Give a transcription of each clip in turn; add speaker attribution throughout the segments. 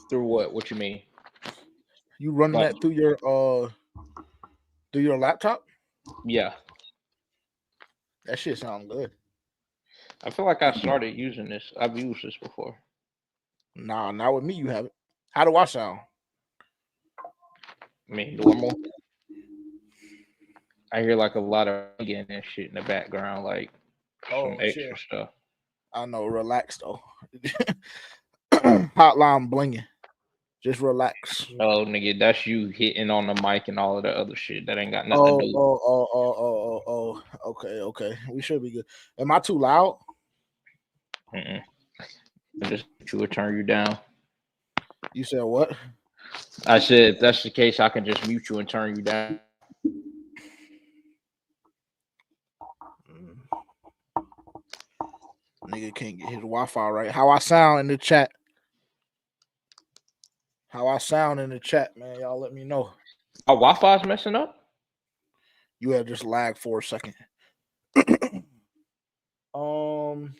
Speaker 1: Through what? What you mean?
Speaker 2: You running
Speaker 1: Like,
Speaker 2: that through your laptop?
Speaker 1: yeah.
Speaker 2: That shit sounds good.
Speaker 1: I feel like I started using this. I've used this before.
Speaker 2: Nah, not with me. You have it. How do I sound?
Speaker 1: I mean, normal. I hear like a lot of ringing and shit in the background, like some
Speaker 2: Oh,
Speaker 1: extra
Speaker 2: chill.
Speaker 1: stuff.
Speaker 2: I know. Relax though. Hotline blinging. Just relax.
Speaker 1: No, nigga, that's you hitting on the mic and all of the other shit. That ain't got nothing to
Speaker 2: Oh,
Speaker 1: do.
Speaker 2: oh, oh, oh, oh, oh, oh. Okay, okay. We should be good. Am I too loud?
Speaker 1: Mm-mm. I just you would turn you down.
Speaker 2: You said what?
Speaker 1: I said if that's the case, I can just mute you and turn you down.
Speaker 2: Mm, Nigga can't get his Wi-Fi right. How I sound in the chat? How I sound in the chat, man? Y'all let me know.
Speaker 1: My Wi-Fi's messing up.
Speaker 2: You have just lagged for a second. um,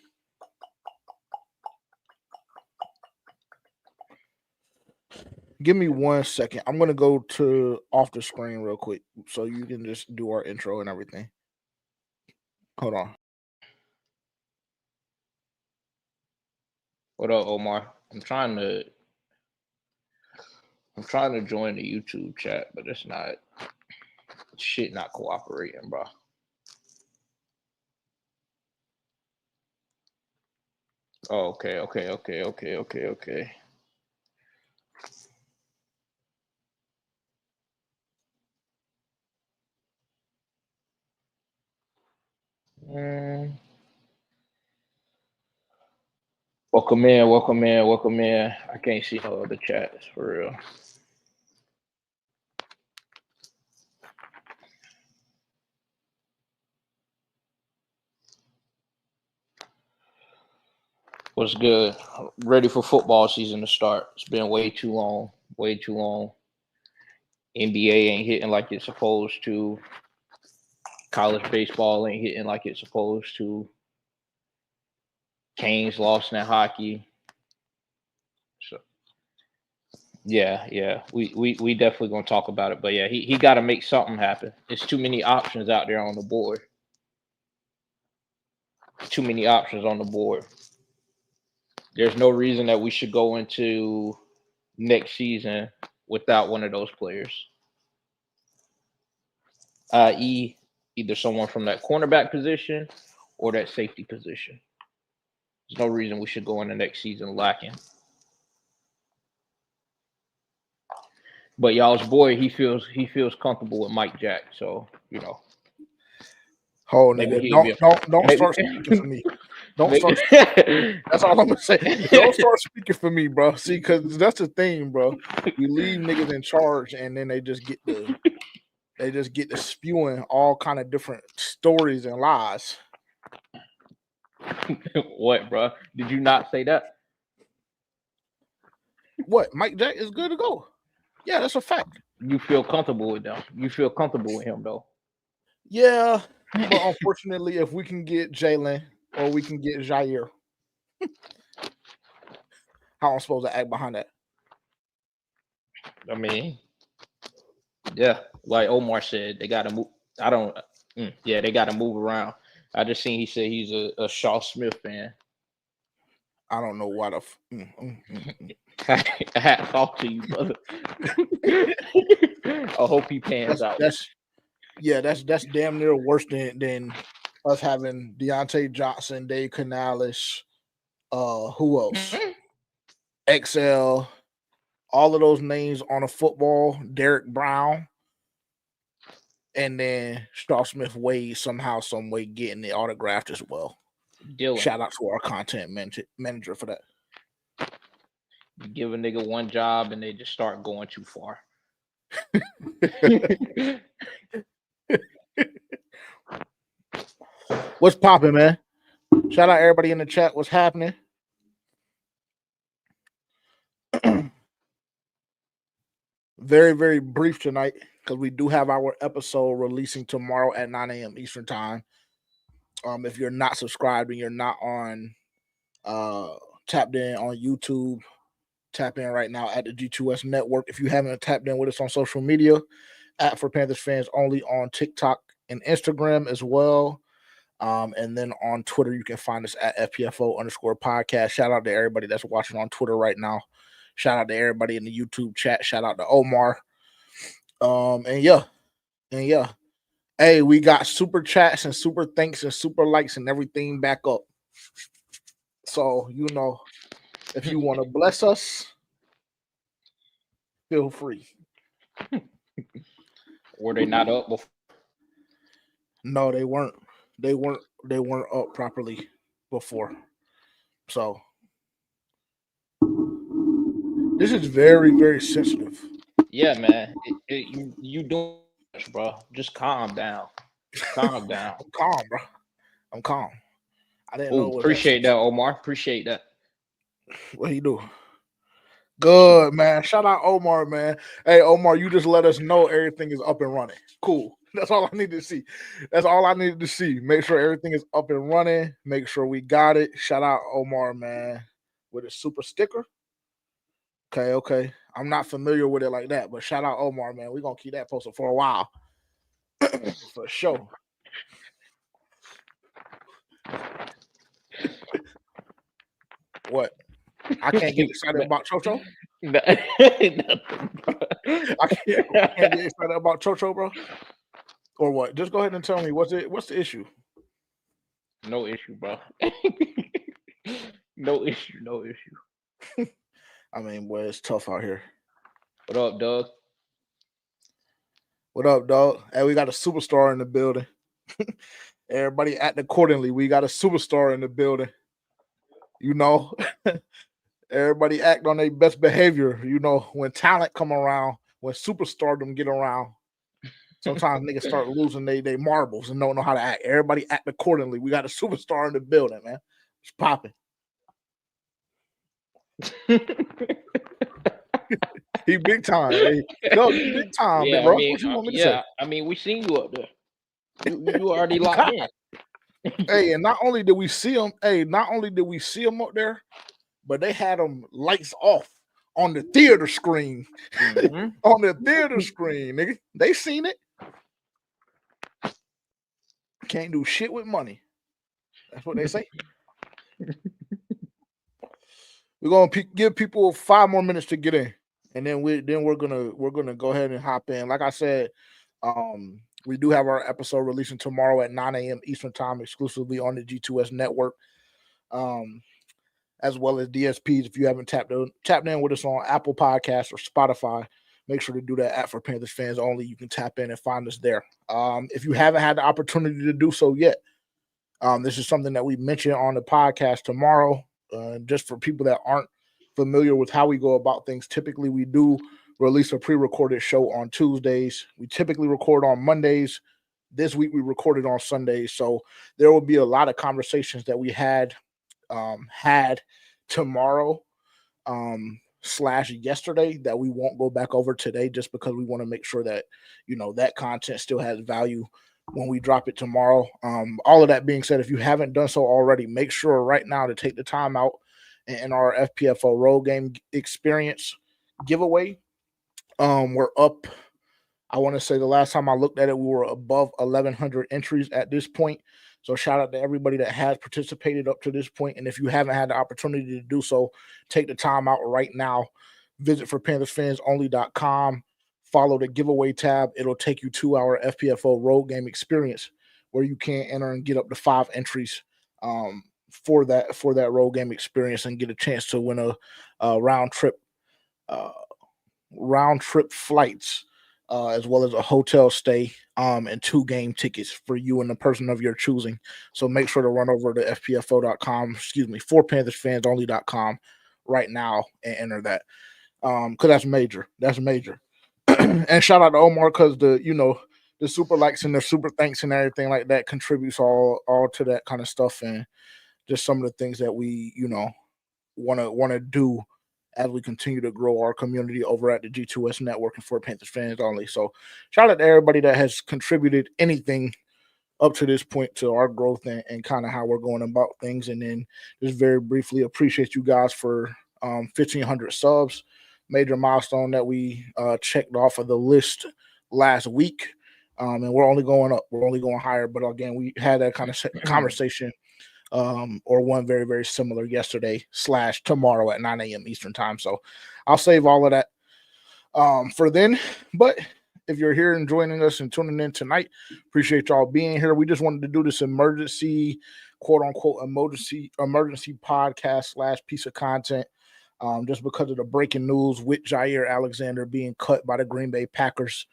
Speaker 2: Give me 1 second. I'm gonna go to off the screen real quick so you can just do our intro and everything. Hold on.
Speaker 1: What up, Omar? I'm trying to join the YouTube chat, but it's not shit not cooperating, bro. Oh, okay. Mm, welcome in. I can't see no other chats for real. What's good? Ready for football season to start. It's been way too long. Way too long. NBA ain't hitting like it's supposed to. College baseball ain't hitting like it's supposed to. Canes lost in hockey. So yeah. We definitely gonna talk about it. But yeah, he gotta make something happen. There's too many options out there on the board. Too many options on the board. There's no reason that we should go into next season without one of those players. I.e., either someone from that cornerback position or that safety position. There's no reason we should go into next season lacking. But y'all's boy, he feels comfortable with Mike Jack, so
Speaker 2: Oh,
Speaker 1: maybe
Speaker 2: nigga,
Speaker 1: he'll be
Speaker 2: don't
Speaker 1: maybe
Speaker 2: start speaking for me. Don't
Speaker 1: maybe
Speaker 2: start speaking. That's all I'm gonna say. Don't start speaking for me, bro. See, because that's the thing, bro. We leave niggas in charge, and then they just get to spewing all kind of different stories and lies.
Speaker 1: what, bro? Did you not say that?
Speaker 2: What? Mike Jack is good to go. Yeah, that's a fact.
Speaker 1: You feel comfortable with them. You feel comfortable with him though.
Speaker 2: Yeah, but unfortunately, if we can get Jalen or we can get Jair, how am I supposed to act behind that?
Speaker 1: I mean, yeah, like Omar said, they got to move. I don't. Yeah, they got to move around. I just seen he said he's a Shaw Smith fan.
Speaker 2: I don't know why the.
Speaker 1: Hats off to you, brother. I hope he pans out.
Speaker 2: That's yeah, that's damn near worse than us having Deontay Johnson, Dave Canales, who else? XL, all of those names on a football, Derek Brown, and then Shaw Smith Wade somehow, some way getting it autographed as well.
Speaker 1: Dylan,
Speaker 2: Shout out to our content manager for that.
Speaker 1: you give a nigga one job and they just start going too far.
Speaker 2: What's popping, man? Shout out everybody in the chat. What's happening? Very, very brief tonight because we do have our episode releasing tomorrow at 9 a.m. Eastern time. If you're not subscribed and you're not on tapped in on YouTube, Tap in right now at the G2S Network. If you haven't tapped in with us on social media, at For Panthers Fans Only on TikTok and Instagram as well. And then on Twitter, you can find us at FPFO_podcast. Shout out to everybody that's watching on Twitter right now. Shout out to everybody in the YouTube chat. Shout out to Omar. And yeah. Hey, we got super chats and super thanks and super likes and everything back up. So, if you want to bless us, feel free.
Speaker 1: Were they not up before?
Speaker 2: No, they weren't. They weren't up properly before. So this is very, very sensitive.
Speaker 1: Yeah, man. You doing much, bro. Just calm down. Calm down.
Speaker 2: I'm calm, bro. I'm calm. I didn't know.
Speaker 1: Appreciate that, Omar. Appreciate that.
Speaker 2: What he do? Good, man. Shout out Omar, man. Hey, Omar, you just let us know everything is up and running. Cool. That's all I need to see. That's all I needed to see. Make sure everything is up and running. Make sure we got it. Shout out Omar, man, with a super sticker. Okay. I'm not familiar with it like that, but shout out Omar, man. We're going to keep that posted for a while. For sure. What? I can't get excited about Chocho? I can't get excited about Chocho, bro? Or what? Just go ahead and tell me what's the issue?
Speaker 1: No issue, bro. No issue.
Speaker 2: I mean, boy, it's tough out here.
Speaker 1: What up, Doug?
Speaker 2: What up, dog? Hey, we got a superstar in the building. Everybody act accordingly. We got a superstar in the building. Everybody act on their best behavior. When talent come around, when superstardom get around, sometimes niggas start losing they marbles and don't know how to act. Everybody act accordingly. We got a superstar in the building, man. It's popping. He big time. Hey, no, he big time,
Speaker 1: Yeah,
Speaker 2: bro.
Speaker 1: I mean,
Speaker 2: What you want me to say?
Speaker 1: I mean, we seen you up there. You already locked in.
Speaker 2: Hey, and not only did we see him up there, but they had them lights off on the theater screen. Mm-hmm. On the theater screen, nigga. They seen it. Can't do shit with money. That's what they say. We're gonna give people 5 more minutes to get in, and then we're gonna go ahead and hop in. Like I said, we do have our episode releasing tomorrow at 9 a.m. Eastern Time, exclusively on the G2S Network, as well as DSPs. If you haven't tapped in with us on Apple Podcasts or Spotify, make sure to do that at For Panthers Fans Only. You can tap in and find us there. If you haven't had the opportunity to do so yet, this is something that we mentioned on the podcast tomorrow. Just for people that aren't familiar with how we go about things, typically we do release a pre-recorded show on Tuesdays. We typically record on Mondays. This week we recorded on Sundays, so there will be a lot of conversations that we had tomorrow / yesterday that we won't go back over today, just because we want to make sure that that content still has value when we drop it tomorrow. All of that being said, if you haven't done so already, make sure right now to take the time out in our FPFO road game experience giveaway. We're up, I want to say the last time I looked at it, we were above 1,100 entries at this point. So shout out to everybody that has participated up to this point. And if you haven't had the opportunity to do so, take the time out right now. Visit ForPanthersFansOnly.com. Follow the giveaway tab. It'll take you to our FPFO road game experience, where you can enter and get up to 5 entries for that road game experience and get a chance to win a round trip flights, as well as a hotel stay and 2 game tickets for you and the person of your choosing. So make sure to run over to FPFO.com, ForPanthersFansOnly.com right now and enter that. Because that's major. That's major. And shout out to Omar, because the super likes and the super thanks and everything like that contributes all to that kind of stuff, and just some of the things that we want to do as we continue to grow our community over at the G2S Network and For Panthers Fans Only. So shout out to everybody that has contributed anything up to this point to our growth and kind of how we're going about things. And then just very briefly appreciate you guys for 1,500 subs. Major milestone that we checked off of the list last week. And we're only going up. We're only going higher. But again, we had that kind of conversation or one very, very similar yesterday / tomorrow at 9 a.m. Eastern time. So I'll save all of that for then. But if you're here and joining us and tuning in tonight, appreciate y'all being here. We just wanted to do this emergency, quote unquote, emergency podcast / piece of content. Just because of the breaking news with Jaire Alexander being cut by the Green Bay Packers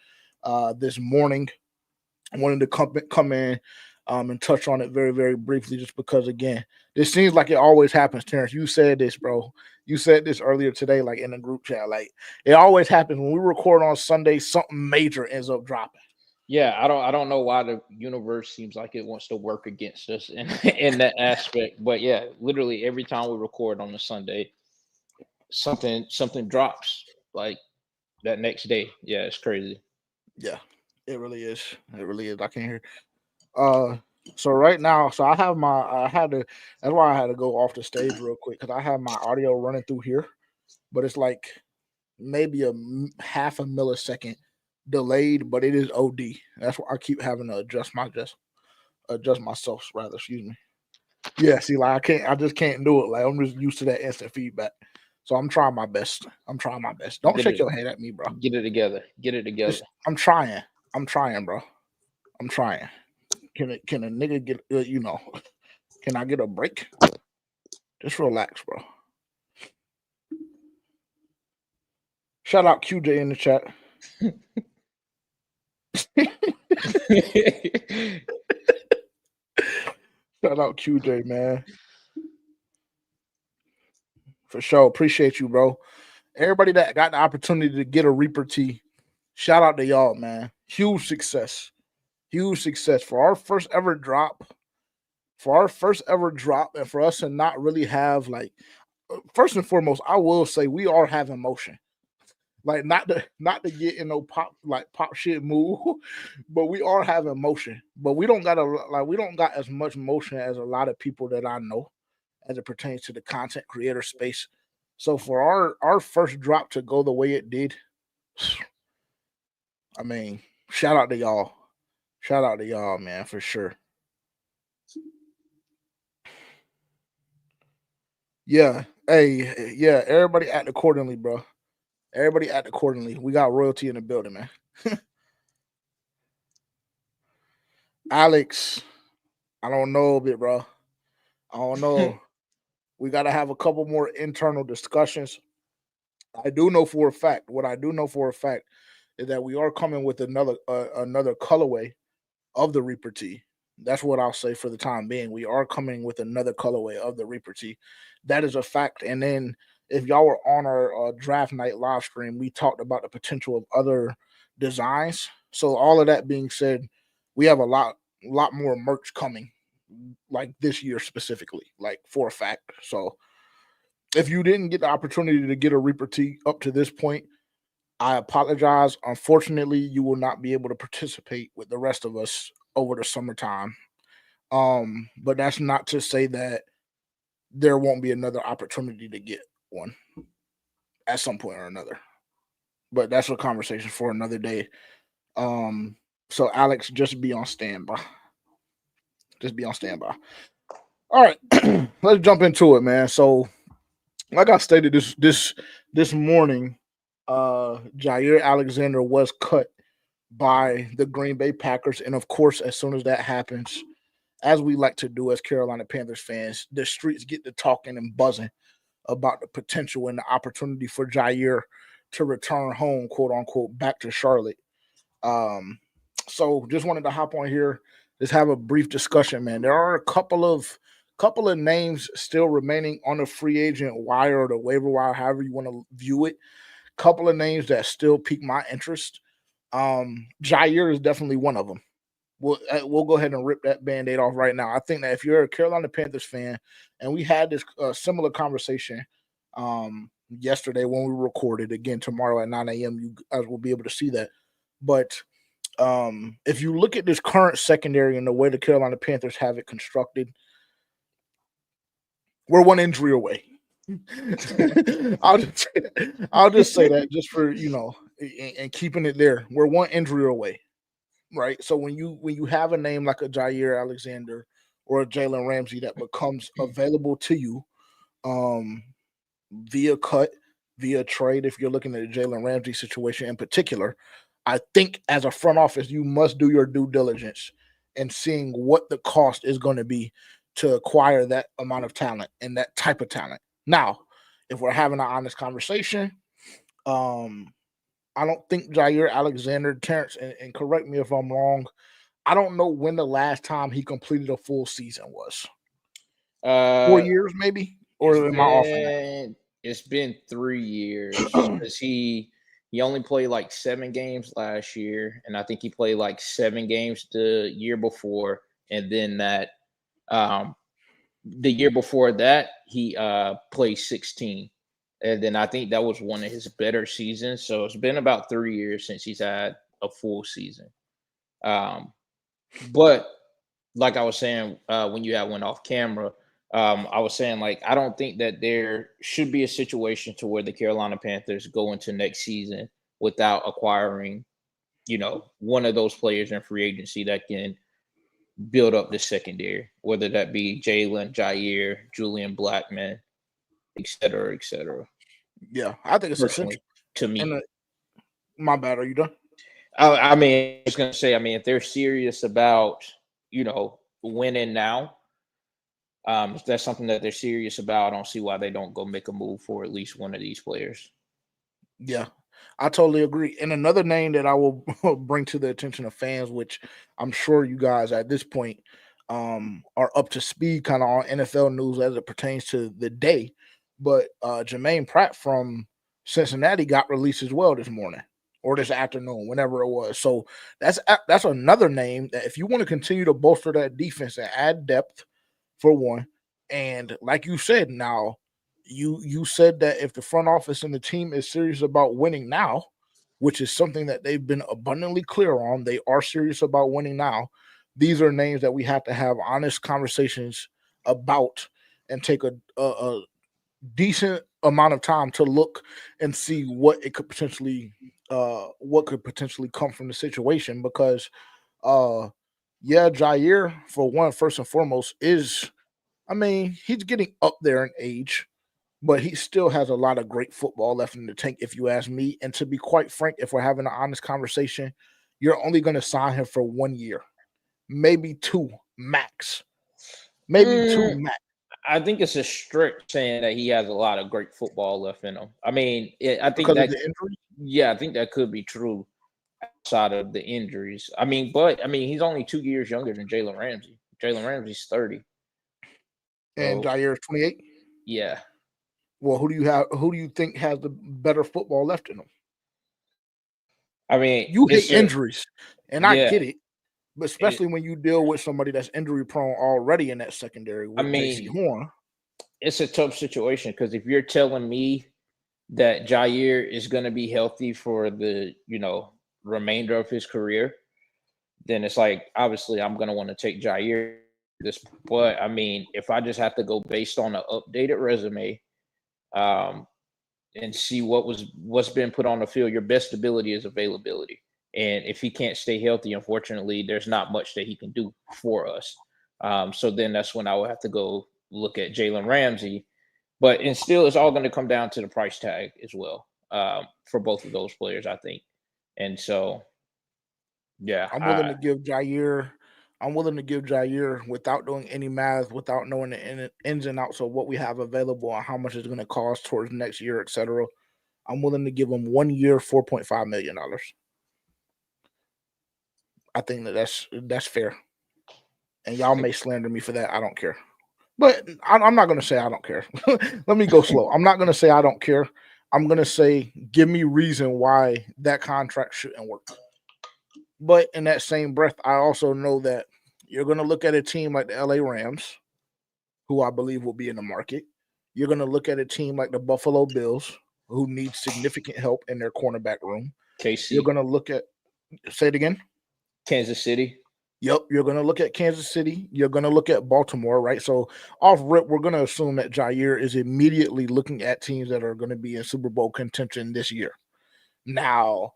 Speaker 2: this morning. I wanted to come in and touch on it very, very briefly, just because, again, this seems like it always happens, Terrence. You said this, bro. You said this earlier today, like in the group chat. Like, it always happens when we record on Sunday, something major ends up dropping.
Speaker 1: Yeah, I don't know why the universe seems like it wants to work against us in that aspect. But yeah, literally every time we record on a Sunday, something drops like that next day. Yeah, it's crazy.
Speaker 2: Yeah, it really is. It really is. I can hear. So right now, that's why I had to go off the stage real quick, because I have my audio running through here, but it's like maybe half a millisecond delayed, but it is OD. That's why I keep having to adjust myself rather. Excuse me. Yeah, see, like I just can't do it. Like, I'm just used to that instant feedback. So I'm trying my best. Don't shake your head at me, bro.
Speaker 1: Get it together.
Speaker 2: I'm trying, bro. I'm trying. Can a nigga get can I get a break? Just relax, bro. Shout out QJ in the chat. Shout out QJ, man. For sure. Appreciate you, bro. Everybody that got the opportunity to get a Reaper tee, shout out to y'all, man. Huge success for our first ever drop. And for us to not really have, like, first and foremost, I will say we are having motion. Like, not to get in no pop shit move, but we are having motion. But we don't got as much motion as a lot of people that I know as it pertains to the content creator space. So for our first drop to go the way it did, I mean, shout out to y'all. Shout out to y'all, man, for sure. Yeah. Hey, yeah, everybody act accordingly, bro. Everybody act accordingly. We got royalty in the building, man. Alex, I don't know a bit, bro. I don't know. We got to have a couple more internal discussions. I do know for a fact. What I do know for a fact is that we are coming with another colorway of the Reaper tee. That's what I'll say for the time being. We are coming with another colorway of the Reaper tee. That is a fact. And then, if y'all were on our draft night live stream, we talked about the potential of other designs. So all of that being said, we have a lot more merch coming, like this year specifically, like for a fact. So if you didn't get the opportunity to get a Reaper tee up to this point, I apologize. Unfortunately, you will not be able to participate with the rest of us over the summertime. But that's not to say that there won't be another opportunity to get one at some point or another. But that's a conversation for another day. So Alex, just be on standby. All right, let's jump into it, man. So, like I stated this morning, Jaire Alexander was cut by the Green Bay Packers, and of course, as soon as that happens, as we like to do as Carolina Panthers fans, the streets get to talking and buzzing about the potential and the opportunity for Jaire to return home, quote unquote, back to Charlotte. So just wanted to hop on here, just have a brief discussion, man. There are a couple of names still remaining on the free agent wire or the waiver wire, however you want to view it. Couple of names that still pique my interest. Jaire is definitely one of them. We'll go ahead and rip that Band-Aid off right now. I think that if you're a Carolina Panthers fan, and we had this similar conversation yesterday when we recorded, again, tomorrow at 9 a.m., you guys will be able to see that. But if you look at this current secondary and the way the Carolina Panthers have it constructed, we're one injury away. I'll just say that just for and keeping it there. We're one injury away, right? So when you have a name like a Jair Alexander or a Jalen Ramsey that becomes available to you, via cut, via trade, if you're looking at the Jalen Ramsey situation in particular, I think as a front office, you must do your due diligence in seeing what the cost is going to be to acquire that amount of talent and that type of talent. Now, if we're having an honest conversation, I don't think Jair Alexander, Terrence, and correct me if I'm wrong, I don't know when the last time he completed a full season was. 4 years, maybe? Or am I off on that?
Speaker 1: It's been 3 years because he only played like 7 games last year, and I think he played like 7 games the year before, and then the year before that he played 16, and then I think that was one of his better seasons. So it's been about 3 years since he's had a full season. But like I was saying when you had went off camera. I was saying, like, I don't think that there should be a situation to where the Carolina Panthers go into next season without acquiring, one of those players in free agency that can build up the secondary, whether that be Jalen, Jair, Julian Blackman, et cetera, et cetera.
Speaker 2: Yeah, I think it's essential
Speaker 1: to me.
Speaker 2: My bad. Are you done?
Speaker 1: I mean, I was going to say, I mean, if they're serious about, winning now, if that's something that they're serious about, I don't see why they don't go make a move for at least one of these players.
Speaker 2: Yeah, I totally agree. And another name that I will bring to the attention of fans, which I'm sure you guys at this point are up to speed kind of on NFL news as it pertains to the day. But Jermaine Pratt from Cincinnati got released as well this morning or this afternoon, whenever it was. So that's another name that if you want to continue to bolster that defense and add depth, for one, and like you said, now you said that if the front office and the team is serious about winning now, which is something that they've been abundantly clear on, they are serious about winning now. These are names that we have to have honest conversations about and take a decent amount of time to look and see what could potentially come from the situation. Because Jair, for one, first and foremost, he's getting up there in age, but he still has a lot of great football left in the tank, if you ask me. And to be quite frank, if we're having an honest conversation, you're only going to sign him for 1 year, maybe 2 max. Maybe 2 max.
Speaker 1: I think it's a strict saying that he has a lot of great football left in him. I mean, I think
Speaker 2: because of the injury.
Speaker 1: Yeah, I think that could be true outside of the injuries. I mean, he's only 2 years younger than Jalen Ramsey. Jalen Ramsey's 30.
Speaker 2: And Jair is 28?
Speaker 1: Yeah.
Speaker 2: Well, who do you think has the better football left in them?
Speaker 1: I mean,
Speaker 2: you hate injuries, and I get it, but especially when you deal with somebody that's injury prone already in that secondary with J.C. Horn.
Speaker 1: It's a tough situation because if you're telling me that Jair is going to be healthy for the remainder of his career, then it's like obviously I'm going to want to take Jair. But I mean, if I just have to go based on an updated resume, and see what's been put on the field, your best ability is availability. And if he can't stay healthy, unfortunately, there's not much that he can do for us. So then that's when I would have to go look at Jalen Ramsey. And still, it's all going to come down to the price tag as well for both of those players, I think. And so, yeah,
Speaker 2: I'm willing to give Jair without doing any math, without knowing the ins and outs of what we have available and how much it's going to cost towards next year, etc. I'm willing to give him 1 year, $4.5 million. I think that's fair. And y'all may slander me for that. I don't care. But I'm not going to say I don't care. Let me go slow. I'm not going to say I don't care. I'm going to say give me reason why that contract shouldn't work. But in that same breath, I also know that you're going to look at a team like the LA Rams, who I believe will be in the market. You're going to look at a team like the Buffalo Bills, who need significant help in their cornerback room.
Speaker 1: KC.
Speaker 2: You're going to look at, say it again.
Speaker 1: Kansas City.
Speaker 2: Yep, you're going to look at Kansas City. You're going to look at Baltimore, right? So off rip, we're going to assume that JAIRE is immediately looking at teams that are going to be in Super Bowl contention this year. Now,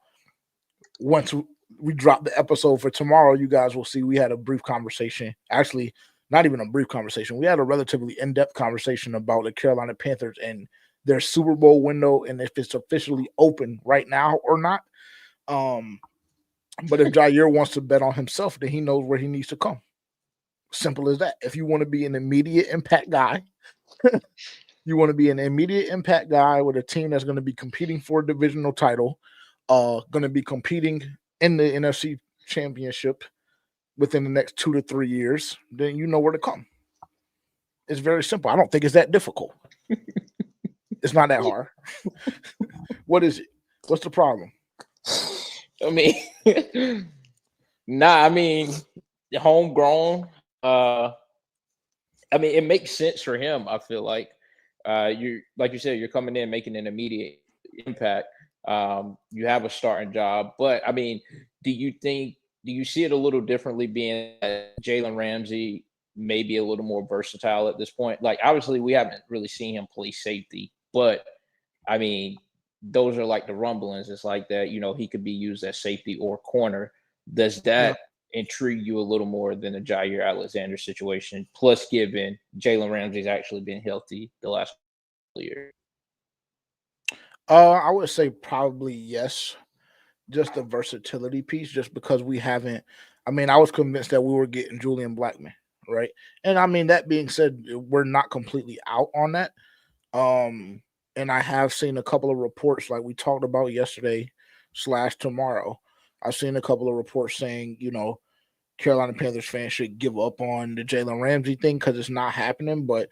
Speaker 2: once we drop the episode for tomorrow, you guys will see we had a brief conversation. Actually, not even a brief conversation. We had a relatively in-depth conversation about the Carolina Panthers and their Super Bowl window and if it's officially open right now or not. But if JAIRE wants to bet on himself, then he knows where he needs to come. Simple as that. If you want to be an immediate impact guy, you want to be an immediate impact guy with a team that's going to be competing for a divisional title, going to be competing in the NFC Championship within the next 2 to 3 years, then you know where to come. It's very simple. I don't think it's that difficult. It's not that hard. What is it? What's the problem?
Speaker 1: I mean, I mean, homegrown. I mean, it makes sense for him. I feel like you, like you said, you're coming in making an immediate impact. You have a starting job, but I mean, do you see it a little differently, being that Jalen Ramsey may be a little more versatile at this point? Like, obviously, we haven't really seen him play safety, but I mean, those are like the rumblings. It's like that, he could be used as safety or corner. Does that intrigue you a little more than the Jaire Alexander situation? Plus, given Jalen Ramsey's actually been healthy the last year.
Speaker 2: I would say probably yes. Just the versatility piece, just because we haven't. I mean, I was convinced that we were getting Julian Blackmon, right? And I mean, that being said, we're not completely out on that. And I have seen a couple of reports like we talked about yesterday / tomorrow. I've seen a couple of reports saying, Carolina Panthers fans should give up on the Jalen Ramsey thing because it's not happening. But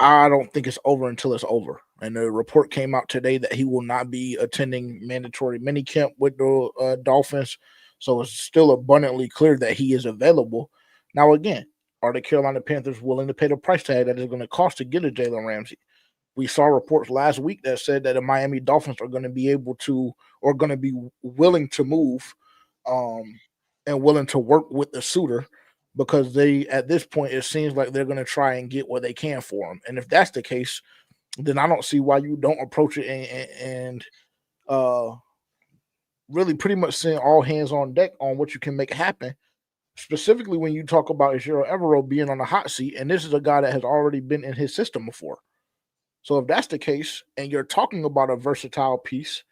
Speaker 2: I don't think it's over until it's over. And the report came out today that he will not be attending mandatory minicamp with the Dolphins. So it's still abundantly clear that he is available. Now, again, are the Carolina Panthers willing to pay the price tag that it's going to cost to get a Jalen Ramsey? We saw reports last week that said that the Miami Dolphins are going to be able to, or going to be willing to move and willing to work with the suitor, because at this point, it seems like they're going to try and get what they can for him. And if that's the case, then I don't see why you don't approach it and really pretty much send all hands on deck on what you can make happen. Specifically when you talk about Ejiro Evero being on the hot seat, and this is a guy that has already been in his system before. So if that's the case, and you're talking about a versatile piece,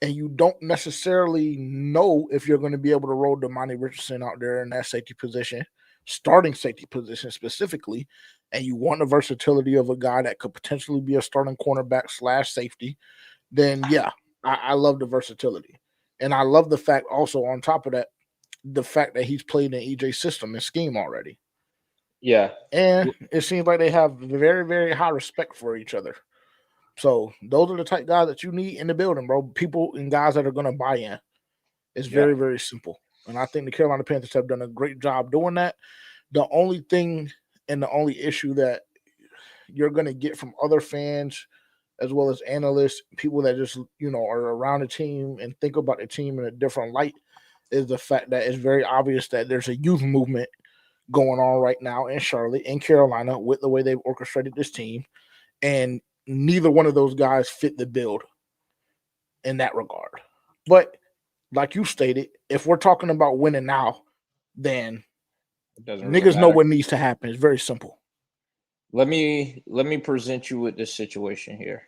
Speaker 2: and you don't necessarily know if you're going to be able to roll Damani Richardson out there in that safety position, starting safety position specifically, and you want the versatility of a guy that could potentially be a starting cornerback / safety, then yeah, I love the versatility. And I love the fact also, on top of that, the fact that he's played in EJ's system and scheme already.
Speaker 1: Yeah.
Speaker 2: And it seems like they have very, very high respect for each other. So those are the type guys that you need in the building, bro. People and guys that are going to buy in. It's very, very simple. And I think the Carolina Panthers have done a great job doing that. The only thing and the only issue that you're going to get from other fans, as well as analysts, people that just, are around the team and think about the team in a different light, is the fact that it's very obvious that there's a youth movement going on right now in Charlotte, in Carolina, with the way they've orchestrated this team. And neither one of those guys fit the build in that regard. But like you stated, if we're talking about winning now, then niggas know what needs to happen. It's very simple.
Speaker 1: Let me present you with this situation here.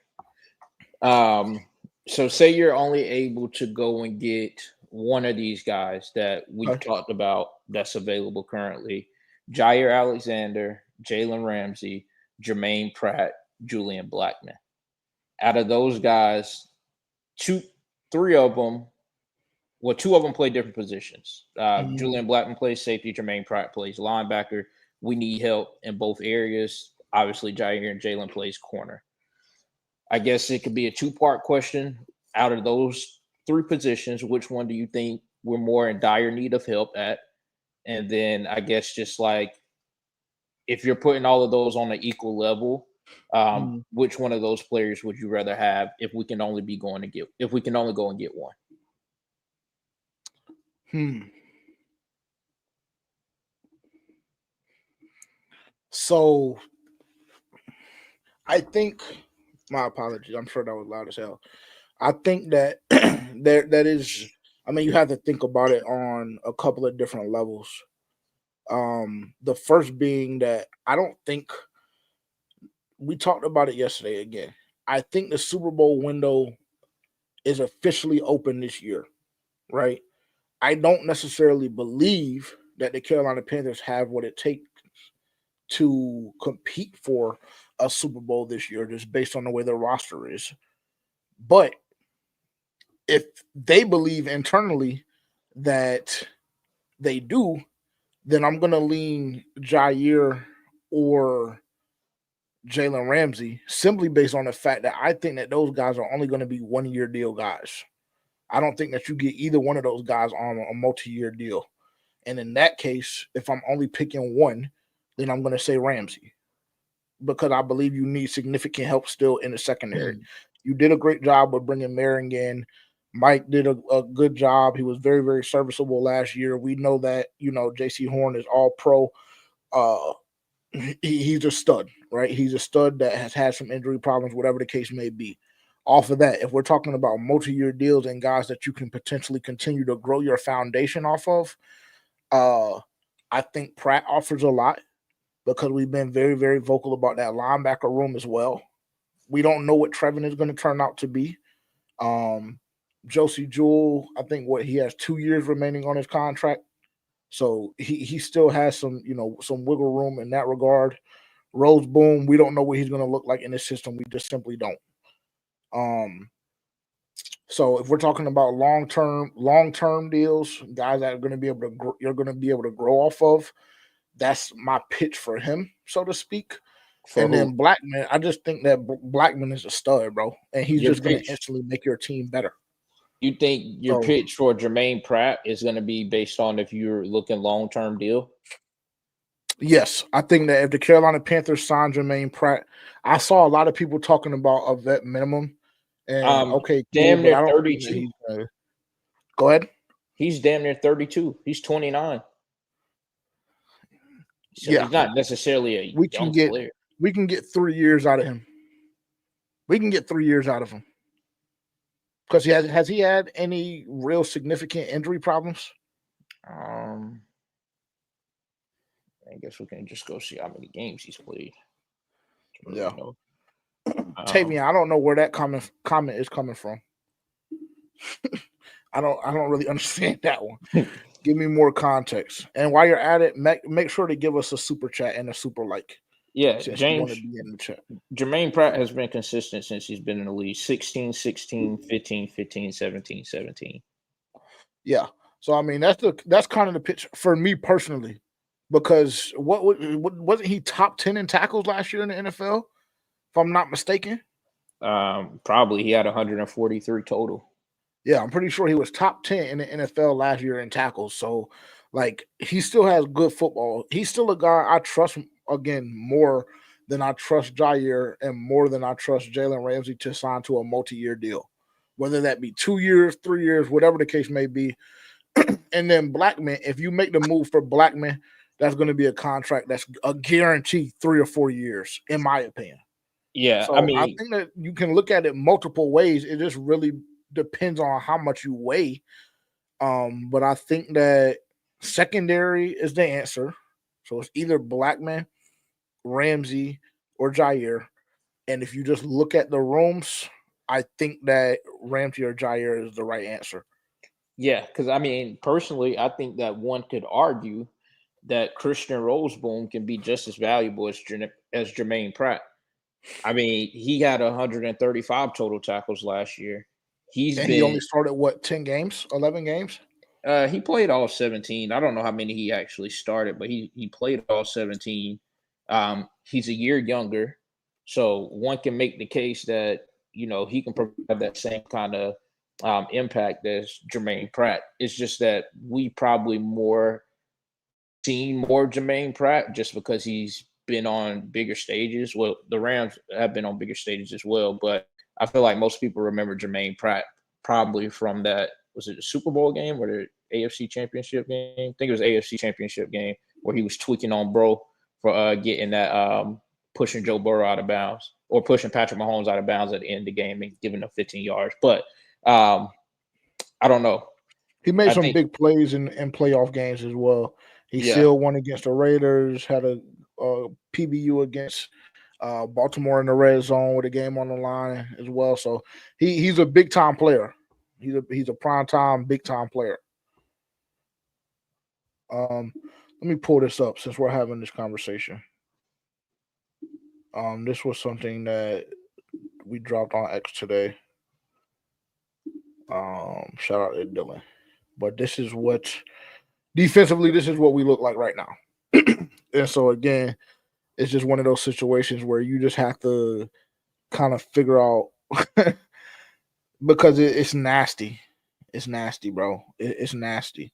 Speaker 1: So say you're only able to go and get one of these guys that we've talked about that's available currently: Jaire Alexander, Jalen Ramsey, Jermaine Pratt, Julian Blackmon. Out of those guys, two of them play different positions. Julian Blackmon plays safety, Jermaine Pratt plays linebacker. We need help in both areas. Obviously, Jaire and Jalen plays corner. I guess it could be a 2-part question. Out of those 3 positions, which one do you think we're more in dire need of help at? And then I guess just like, if you're putting all of those on an equal level, which one of those players would you rather have if we can only go and get one?
Speaker 2: So I think, my apologies. I'm sure that was loud as hell. I think that that is. I mean, you have to think about it on a couple of different levels. The first being that I don't think we talked about it yesterday again. I think the Super Bowl window is officially open this year, right? I don't necessarily believe that the Carolina Panthers have what it takes to compete for a Super Bowl this year, just based on the way their roster is. But if they believe internally that they do, then I'm going to lean Jair or Jalen Ramsey simply based on the fact that I think that those guys are only going to be 1 year deal guys. I don't think that you get either one of those guys on a multi-year deal. And in that case, if I'm only picking one, then I'm going to say Ramsey because I believe you need significant help still in the secondary. You did a great job with bringing Merring in. Mike did a good job. He was very, very serviceable last year. We know that, J.C. Horn is all pro. He's a stud, right? He's a stud that has had some injury problems, whatever the case may be. Off of that, if we're talking about multi-year deals and guys that you can potentially continue to grow your foundation off of, I think Pratt offers a lot because we've been very, very vocal about that linebacker room as well. We don't know what Trevin is going to turn out to be. Josie Jewell, I think he has 2 years remaining on his contract. So he still has some wiggle room in that regard. Rose Boom, we don't know what he's going to look like in this system. We just simply don't. So if we're talking about long-term deals, guys that are going to be able to you're going to be able to grow off of, that's my pitch for him, so to speak. Then Blackman, I just think that Blackman is a stud, bro, and he's just going to instantly make your team better.
Speaker 1: You think your pitch for Jermaine Pratt is going to be based on if you're looking long-term deal?
Speaker 2: Yes, I think that if the Carolina Panthers sign Jermaine Pratt, I saw a lot of people talking about a vet minimum. And
Speaker 1: damn near 32.
Speaker 2: Go ahead.
Speaker 1: He's damn near 32. He's 29. So he's not necessarily a young player.
Speaker 2: We can get 3 years out of him. We can get 3 years out of him. Because has he had any real significant injury problems?
Speaker 1: I guess we can just go see how many games he's played.
Speaker 2: Yeah. Tavian, I don't know where that comment is coming from. I don't really understand that one. Give me more context. And while you're at it, make sure to give us a super chat and a super like.
Speaker 1: Yeah, James, Jermaine Pratt has been consistent since he's been in the league. 16, 16, 15, 15, 17, 17.
Speaker 2: Yeah. So, I mean, that's kind of the pitch for me personally. Because wasn't he top 10 in tackles last year in the NFL, if I'm not mistaken?
Speaker 1: Probably. He had 143 total.
Speaker 2: Yeah, I'm pretty sure he was top 10 in the NFL last year in tackles. So, like, he still has good football. He's still a guy I trust, again, more than I trust Jair and more than I trust Jalen Ramsey to sign to a multi-year deal, whether that be 2 years, 3 years, whatever the case may be. And then Blackman, if you make the move for Blackman, that's going to be a contract that's a guarantee 3 or 4 years, in my opinion.
Speaker 1: Yeah,
Speaker 2: so I think that you can look at it multiple ways. It just really depends on how much you weigh. But I think that secondary is the answer. So it's either Blackman, Ramsey, or Jair. And if you just look at the rooms, I think that Ramsey or Jair is the right answer.
Speaker 1: Yeah, because I mean, personally, I think that one could argue that Christian Roseboom can be just as valuable as Jermaine Pratt. I mean, he had 135 total tackles last year.
Speaker 2: He only started 10 games, 11 games?
Speaker 1: He played all 17. I don't know how many he actually started, but he played all 17. He's a year younger, so one can make the case that he can provide that same kind of impact as Jermaine Pratt. It's just that we probably seen more Jermaine Pratt just because he's been on bigger stages. Well, the Rams have been on bigger stages as well, but I feel like most people remember Jermaine Pratt probably from that, was it the Super Bowl game or the AFC Championship game? I think it was AFC Championship game where he was tweaking on Bro for getting that pushing Joe Burrow out of bounds or pushing Patrick Mahomes out of bounds at the end of the game and giving them 15 yards. But I don't know.
Speaker 2: He made
Speaker 1: I
Speaker 2: some
Speaker 1: think
Speaker 2: big plays in playoff games as well. He
Speaker 1: yeah.
Speaker 2: still won against the Raiders, had a PBU against Baltimore in the red zone with a game on the line as well. So he's a big time player. He's a prime time, big time player. Let me pull this up since we're having this conversation. This was something that we dropped on X today. Shout out to Dylan. But this is what defensively, this is what we look like right now. And so again, it's just one of those situations where you just have to kind of figure out because it's nasty. It's nasty, bro. It's nasty.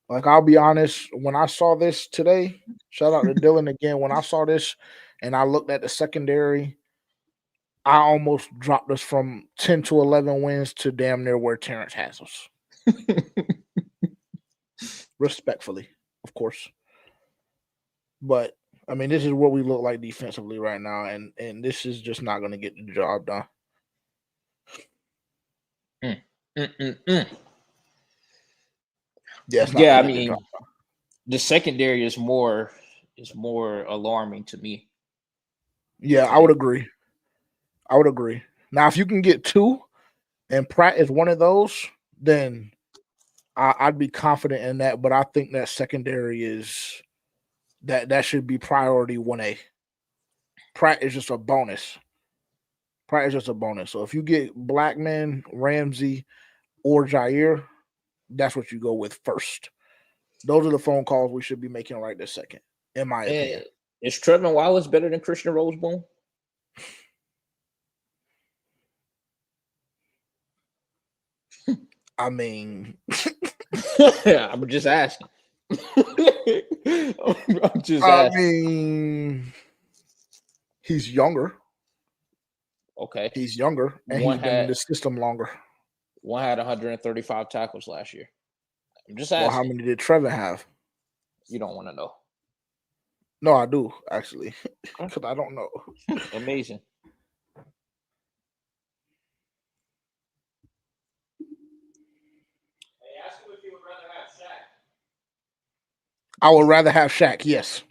Speaker 2: Like, I'll be honest, when I saw this today, shout out to Dylan again. When I saw this and I looked at the secondary, I almost dropped us from 10 to 11 wins to damn near where Terrence has us. Respectfully, of course. But, I mean, this is what we look like defensively right now, and this is just not going to get the job done.
Speaker 1: Yeah, I mean, the secondary is more alarming to me.
Speaker 2: Yeah, I would agree. Now, if you can get two, and Pratt is one of those, then I'd be confident in that. But I think that secondary is that should be priority 1A. Pratt is just a bonus. So if you get Blackman, Ramsey, or JAIRE, that's what you go with first. Those are the phone calls we should be making right this second, in my opinion.
Speaker 1: Is Trevin Wallace better than Christian Rosebone?
Speaker 2: I mean,
Speaker 1: I'm just asking.
Speaker 2: I mean, he's younger.
Speaker 1: Okay.
Speaker 2: He's younger, and he's been in the system longer.
Speaker 1: One had 135 tackles last year. I'm just asking.
Speaker 2: Well, how many did Trevin have?
Speaker 1: You don't want to know.
Speaker 2: No, I do, actually, because I don't know.
Speaker 1: Amazing.
Speaker 3: Hey, ask him if he would rather have Shaq.
Speaker 2: I would rather have Shaq, yes.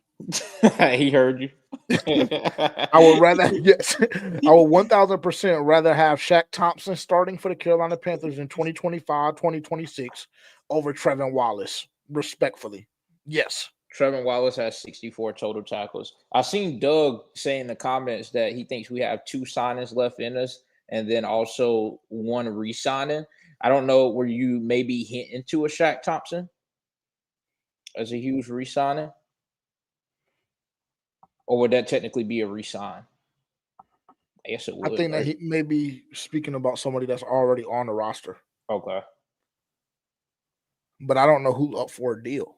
Speaker 1: He heard you.
Speaker 2: I would rather, yes. I would 1,000% rather have Shaq Thompson starting for the Carolina Panthers in 2025, 2026 over Trevin Wallace, respectfully. Yes.
Speaker 1: Trevin Wallace has 64 total tackles. I've seen Doug say in the comments that he thinks we have 2 signings left in us and then also 1 re-signing. I don't know, were you maybe hinting to a Shaq Thompson as a huge re-signing? Or would that technically be a re-sign? I guess it would.
Speaker 2: I think that he may be speaking about somebody that's already on the roster.
Speaker 1: Okay.
Speaker 2: But I don't know who's up for a deal.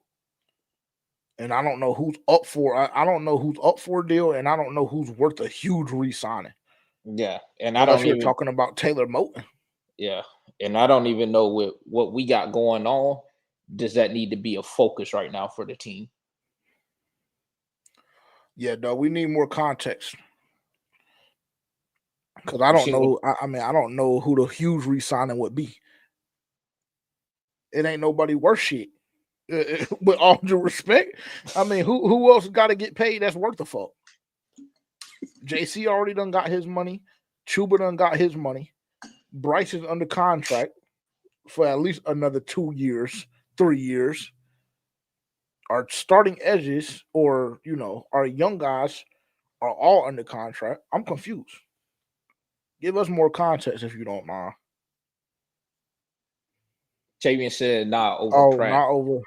Speaker 2: And I don't know who's up for. I don't know who's up for a deal, and I don't know who's worth a huge re-signing.
Speaker 1: Yeah, and I don't
Speaker 2: even talking about Taylor Moton.
Speaker 1: Yeah, and I don't even know what we got going on. Does that need to be a focus right now for the team?
Speaker 2: Yeah, no, we need more context because I don't know. I mean, I don't know who the huge re-signing would be. It ain't nobody worth shit. With all due respect, I mean, who else got to get paid that's worth the fuck? JC already done got his money. Chuba done got his money. Bryce is under contract for at least another 2 years, 3 years. Our starting edges, or our young guys, are all under contract. I'm confused. Give us more context if you don't mind.
Speaker 1: Tavian said, "Not over." Pratt.
Speaker 2: Not over.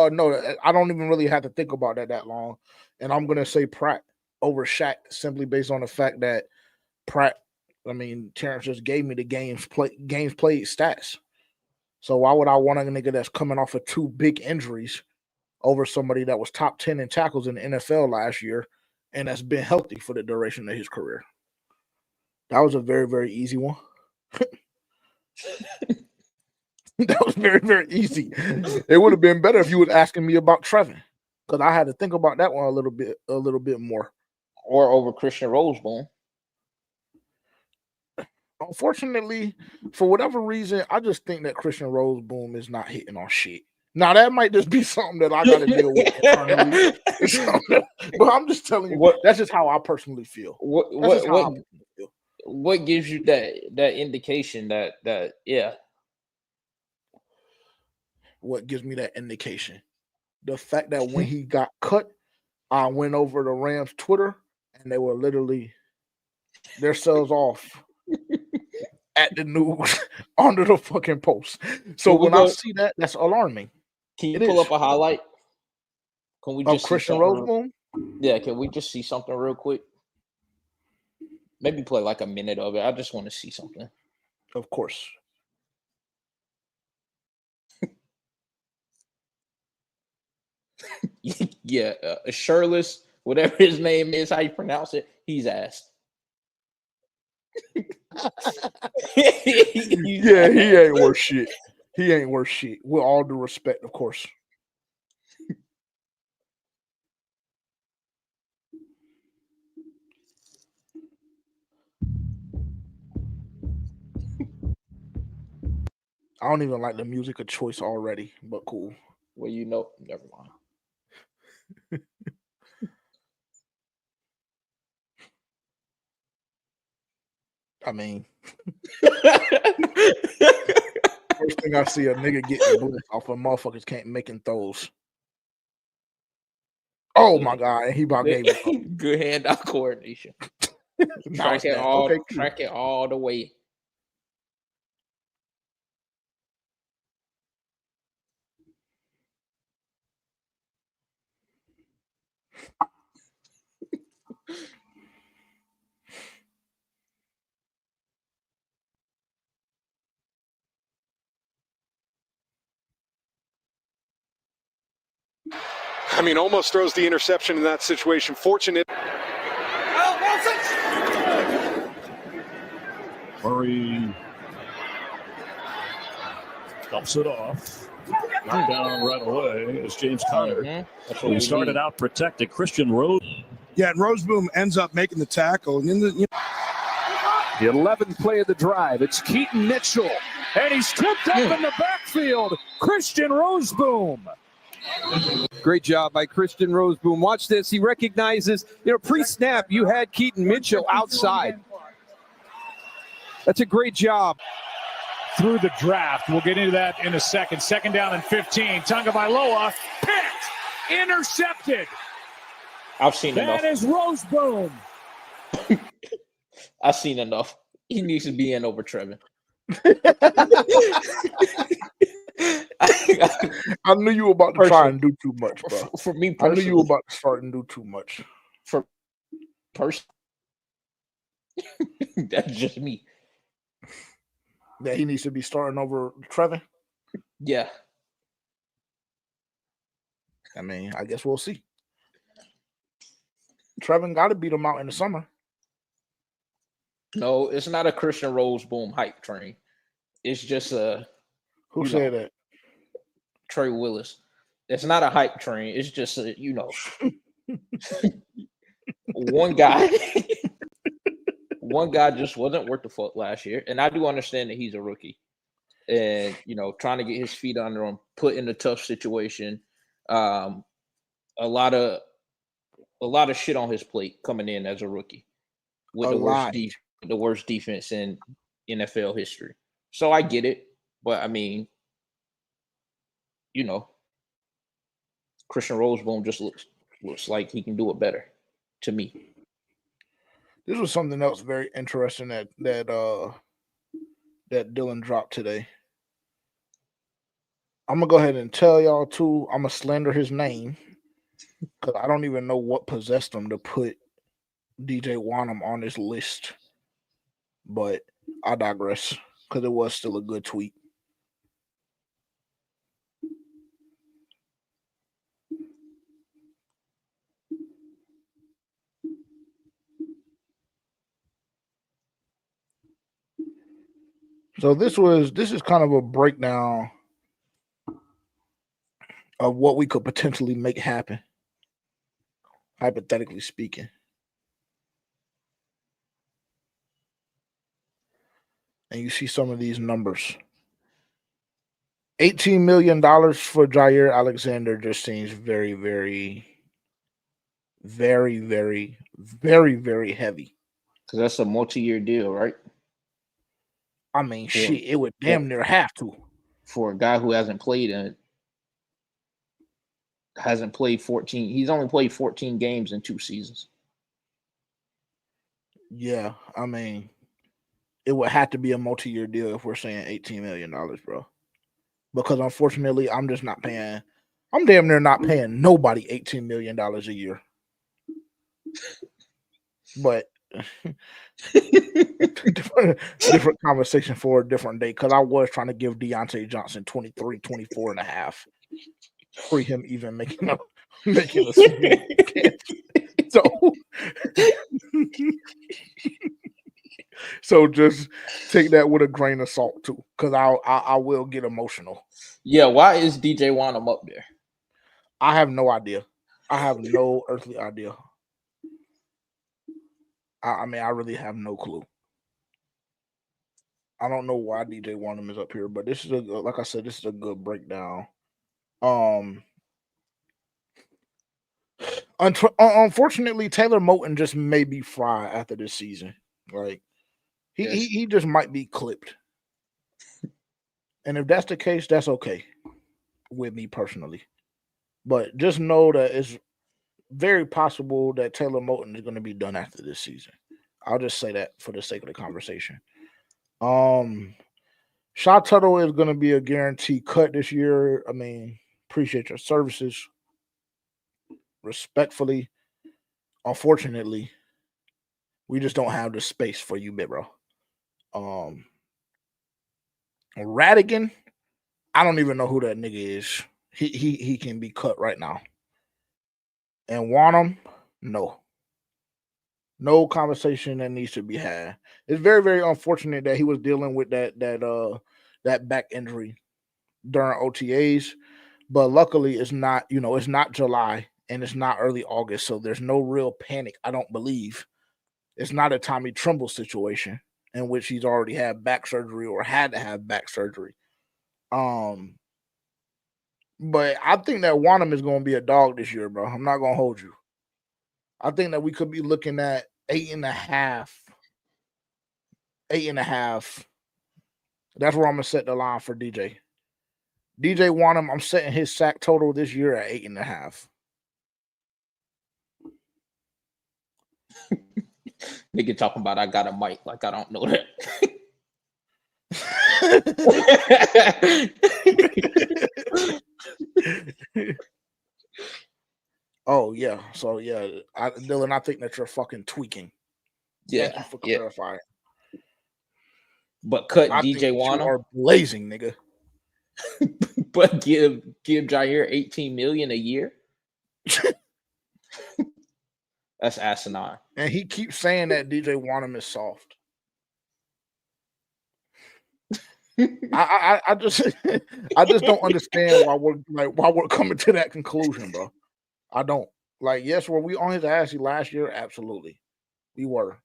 Speaker 2: No, I don't even really have to think about that long. And I'm gonna say Pratt over Shaq simply based on the fact that Pratt. I mean, Terrence just gave me the games played stats. So why would I want a nigga that's coming off of 2 big injuries over somebody that was top 10 in tackles in the NFL last year and that's been healthy for the duration of his career? That was a very, very easy one. That was very, very easy. It would have been better if you was asking me about Trevin, because I had to think about that one a little bit more.
Speaker 1: Or over Christian Roseboom.
Speaker 2: Unfortunately, for whatever reason, I just think that Christian Roseboom is not hitting on shit. Now that might just be something that I got to deal with internally. But I'm just telling you, that's just how I personally feel.
Speaker 1: What gives you that indication that yeah?
Speaker 2: What gives me that indication? The fact that when he got cut, I went over to Rams Twitter and they were literally themselves off at the news under the fucking post. So when I see that, that's alarming.
Speaker 1: Can you pull up a highlight? Can we just
Speaker 2: Christian Roseboom?
Speaker 1: Yeah, can we just see something real quick? Maybe play like a minute of it. I just want to see something.
Speaker 2: Of course.
Speaker 1: Yeah, Shirless, whatever his name is, how you pronounce it, he's asked.
Speaker 2: Yeah, he ain't worth shit. He ain't worth shit. With all due respect, of course. I don't even like the music of choice already, but cool.
Speaker 1: Well, you know, never mind.
Speaker 2: I mean, first thing I see a nigga getting blitzed off of motherfuckers can't making throws. Oh my god, and he about gave it up.
Speaker 1: Good handout coordination. Track it all the way.
Speaker 4: I mean, almost throws the interception in that situation. Fortunate.
Speaker 5: Murray dumps it off. Knocked down right away is James Conner. He started out protected. Christian Rose.
Speaker 6: Yeah, and Roseboom ends up making the tackle. And the
Speaker 5: 11th play of the drive. It's Keaton Mitchell. And he's tripped up in the backfield. Christian Roseboom.
Speaker 7: Great job by Christian Roseboom. Watch this. He recognizes, pre-snap, you had Keaton Mitchell outside. That's a great job.
Speaker 8: Through the draft. We'll get into that in a second. 2nd down and 15. Tagovailoa picked. Intercepted.
Speaker 1: I've seen enough.
Speaker 8: That is Roseboom.
Speaker 1: I've seen enough. He needs to be in over Trevin.
Speaker 2: I knew you were about to try and do too much, bro.
Speaker 1: For me
Speaker 2: personally, I knew you were about to start and do too much.
Speaker 1: For person, that's just me.
Speaker 2: That he needs to be starting over Trevin?
Speaker 1: Yeah.
Speaker 2: I mean, I guess we'll see. Trevin got to beat him out in the summer.
Speaker 1: No, it's not a Christian Roseboom hype train. It's just a...
Speaker 2: Who said that?
Speaker 1: Trey Willis. It's not a hype train. It's just a, one guy. One guy just wasn't worth the fuck last year. And I do understand that he's a rookie. And, trying to get his feet under him, put in a tough situation. A lot of shit on his plate coming in as a rookie with the worst defense in NFL history. So I get it. But I mean, Christian Roseboom just looks like he can do it better to me.
Speaker 2: This was something else very interesting that Dylan dropped today. I'm gonna go ahead and tell y'all too. I'm gonna slander his name because I don't even know what possessed him to put DJ Wanham on this list. But I digress because it was still a good tweet. So this is kind of a breakdown of what we could potentially make happen, hypothetically speaking. And you see some of these numbers. $18 million for Jaire Alexander just seems very, very, very, very, very, very heavy.
Speaker 1: Because that's a multi-year deal, right?
Speaker 2: I mean, shit, it would damn near have to.
Speaker 1: For a guy who hasn't played 14. He's only played 14 games in 2 seasons.
Speaker 2: Yeah, I mean, it would have to be a multi-year deal if we're saying $18 million, bro. Because unfortunately, I'm damn near not paying nobody $18 million a year. But different conversation for a different day. Because I was trying to give Deontay Johnson 23, 24 and a half. Free him even making a so just take that with a grain of salt too, because I will get emotional.
Speaker 1: Yeah, why is DJ Wanham up there?
Speaker 2: I have no idea. I have no earthly idea. I mean, I really have no clue. I don't know why DJ Wanham is up here, but this is like I said, this is a good breakdown. Unfortunately, Taylor Moton just may be fried after this season. Like he just might be clipped. And if that's the case, that's okay with me personally. But just know that it's very possible that Taylor Moton is going to be done after this season. I'll just say that for the sake of the conversation. Sha Tuttle is going to be a guaranteed cut this year. I mean, appreciate your services. Respectfully, unfortunately, we just don't have the space for you, bro. Radigan, I don't even know who that nigga is. He can be cut right now. And Wanham, no conversation that needs to be had. It's very, very unfortunate that he was dealing with that back injury during OTAs, but luckily it's not July and it's not early August, so there's no real panic. I don't believe it's not a Tommy Tremble situation in which he's already had back surgery or had to have back surgery. But I think that Wanham is going to be a dog this year, bro. I'm not going to hold you. I think that we could be looking at 8.5. 8.5. That's where I'm going to set the line for DJ. DJ Wanham, I'm setting his sack total this year at 8.5.
Speaker 1: Nigga talking about I got a mic like I don't know that.
Speaker 2: Oh yeah, so yeah, Dylan, I think that you're fucking tweaking.
Speaker 1: Yeah,
Speaker 2: thank you for clarifying.
Speaker 1: But cut
Speaker 2: I
Speaker 1: DJ Wanham. You
Speaker 2: are blazing, nigga.
Speaker 1: But give Jaire $18 million a year. That's asinine.
Speaker 2: And he keeps saying that DJ Wanham is soft. I just don't understand why we're coming to that conclusion, bro. I don't. Like, yes, were we on his ass last year? Absolutely. We were.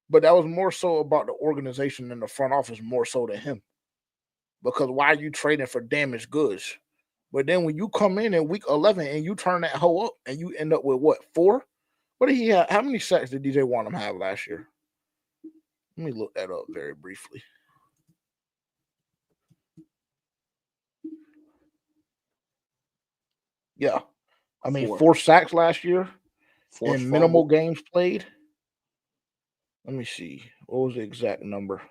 Speaker 2: But that was more so about the organization and the front office more so than him. Because why are you trading for damaged goods? But then when you come in week 11 and you turn that hoe up and you end up with what, 4? What did he have? How many sacks did DJ Wanham have last year? Let me look that up very briefly. Yeah. I mean, 4 sacks last year in minimal games played. Let me see. What was the exact number?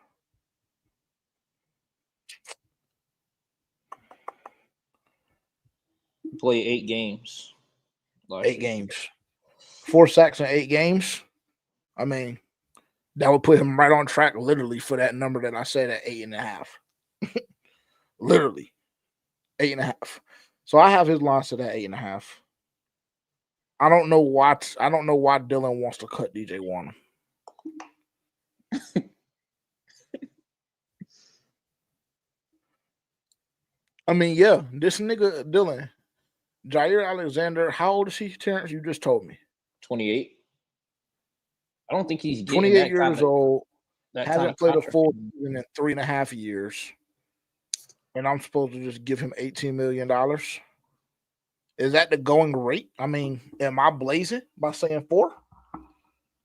Speaker 1: Played 8 games.
Speaker 2: 8 games. 4 sacks in 8 games. I mean, that would put him right on track literally for that number that I said at 8.5. Literally. 8.5. So I have his line set at 8.5. I don't know why Dylan wants to cut DJ Wanham. I mean, yeah, this nigga Dylan, Jair Alexander, how old is he, Terrence? You just told me.
Speaker 1: 28. I don't think he's getting
Speaker 2: 28
Speaker 1: that
Speaker 2: years
Speaker 1: kind of,
Speaker 2: old,
Speaker 1: that
Speaker 2: hasn't
Speaker 1: kind of
Speaker 2: played a
Speaker 1: contract.
Speaker 2: full season in 3.5 years. And I'm supposed to just give him $18 million. Is that the going rate? I mean, am I blazing by saying 4?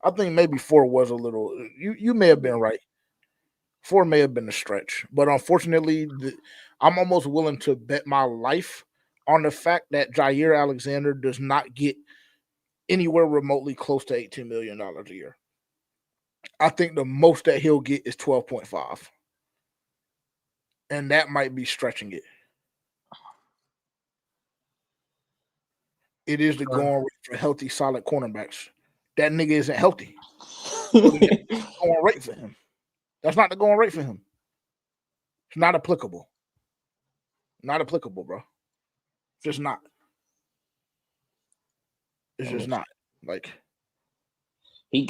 Speaker 2: I think maybe 4 was a little. You may have been right. 4 may have been a stretch, but unfortunately, I'm almost willing to bet my life on the fact that Jair Alexander does not get anywhere remotely close to $18 million a year. I think the most that he'll get is 12.5, and that might be stretching it. It is the going rate for healthy, solid cornerbacks. That nigga isn't healthy. So the going rate for him. That's not the going rate for him. It's not applicable. Not applicable, bro. Just not. It's just not. Like
Speaker 1: he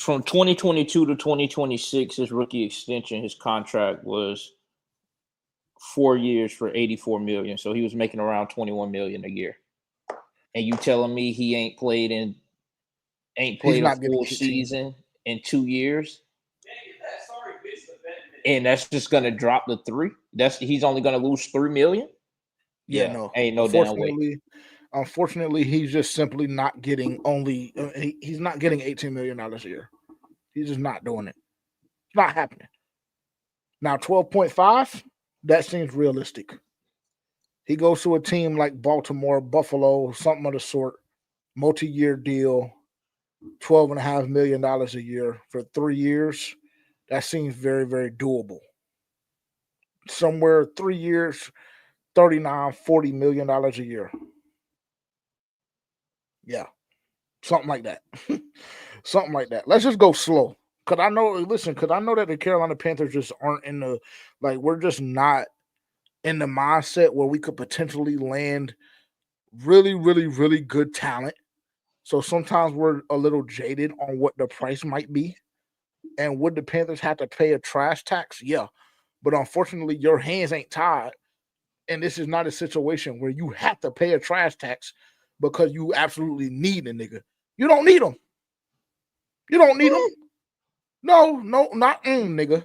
Speaker 1: from 2022 to 2026, his rookie extension, his contract was 4 years for $84 million. So he was making around $21 million a year. And you telling me he ain't played a full season in 2 years? And that's just gonna drop the 3. He's only gonna lose $3 million.
Speaker 2: Yeah, no,
Speaker 1: ain't no damn way.
Speaker 2: Unfortunately, he's just simply not getting he's not getting $18 million a year. He's just not doing it. It's not happening. Now, 12.5, that seems realistic. He goes to a team like Baltimore, Buffalo, something of the sort, multi-year deal, $12.5 million a year for 3 years. That seems very, very doable. Somewhere 3 years, $39, $40 million a year. Yeah, something like that. Something like that. Let's just go slow. Because I know that the Carolina Panthers just aren't in the, we're just not in the mindset where we could potentially land really, really, really good talent. So sometimes we're a little jaded on what the price might be. And would the Panthers have to pay a trash tax? Yeah. But unfortunately, your hands ain't tied. And this is not a situation where you have to pay a trash tax because you absolutely need a nigga. You don't need them. You don't need them. No, not nigga.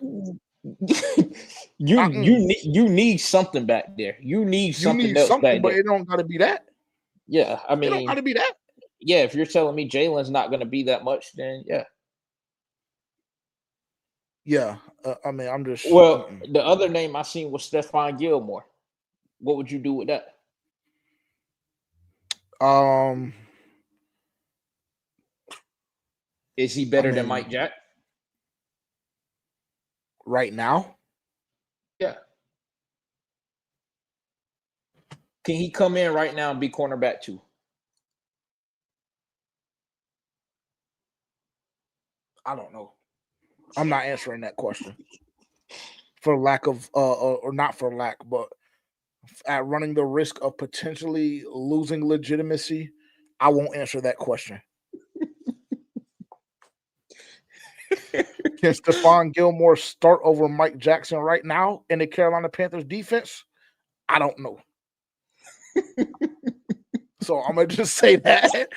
Speaker 1: You need something back there. You need something else back
Speaker 2: but
Speaker 1: there.
Speaker 2: It don't got to be that.
Speaker 1: Yeah, I mean,
Speaker 2: it don't got to be that.
Speaker 1: Yeah, if you're telling me Jalen's not going to be that much, then yeah.
Speaker 2: Yeah, I mean, I'm just.
Speaker 1: Well, the other name I seen was Stephon Gilmore. What would you do with that? Is he better than Mike Jack
Speaker 2: right now?
Speaker 1: Yeah. Can he come in right now and be cornerback 2?
Speaker 2: I don't know. I'm not answering that question for lack of, or not for lack, but at running the risk of potentially losing legitimacy, I won't answer that question. Can Stephon Gilmore start over Mike Jackson right now in the Carolina Panthers defense? I don't know. So I'm going to just say that.